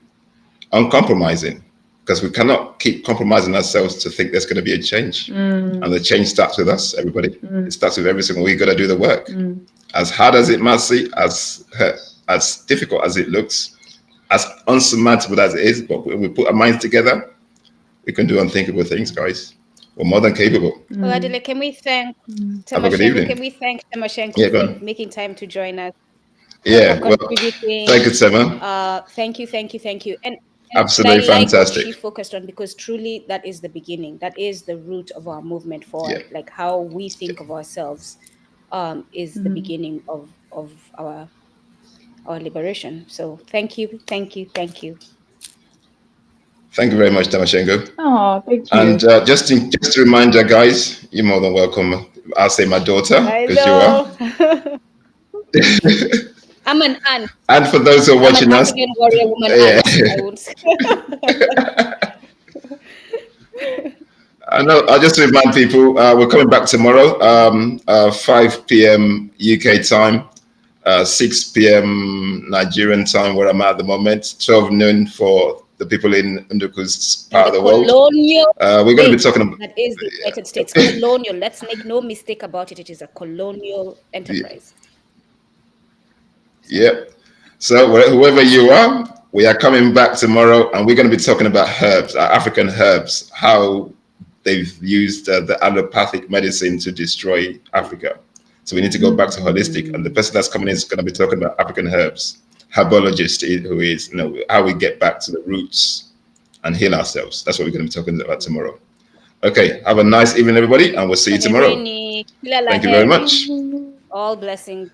uncompromising, because we cannot keep compromising ourselves to think there's going to be a change. And the change starts with us, everybody. It starts with every single, we got to do the work. As hard as it must be, as difficult as it looks, as unsurmountable as it is, but when we put our minds together, we can do unthinkable things, guys. We're more than capable. Oládélé, can we thank Have a good evening. Can we thank Temashengu for making time to join us? Yeah, for contributing. Thank you, Tema. Thank you. And Absolutely fantastic. What she focused on, because truly that is the beginning. That is the root of our movement forward. Like how we think of ourselves is the beginning of our liberation. So thank you. Thank you very much, Damashengo. Oh, thank you. And just a reminder, guys, you're more than welcome. I'll say my daughter, because you are. I'm an aunt. And for those who are watching us, African warrior woman yeah. aunt, I would say. I know. I'll just remind people we're coming back tomorrow, 5 p.m. UK time, 6 p.m. Nigerian time, where I'm at the moment, 12 noon for the people in Nduku's part of the world. We're going to be talking about that is the United States. Colonial. Let's make no mistake about it. It is a colonial enterprise. Yep. So whoever you are, we are coming back tomorrow, and we're going to be talking about herbs, African herbs, how they've used the allopathic medicine to destroy Africa. So we need to go back to holistic, and the person that's coming in is going to be talking about African herbs, herbologist who is, how we get back to the roots and heal ourselves. That's what we're going to be talking about tomorrow. Okay, have a nice evening, everybody, and we'll see you tomorrow. Thank you very much. All blessings.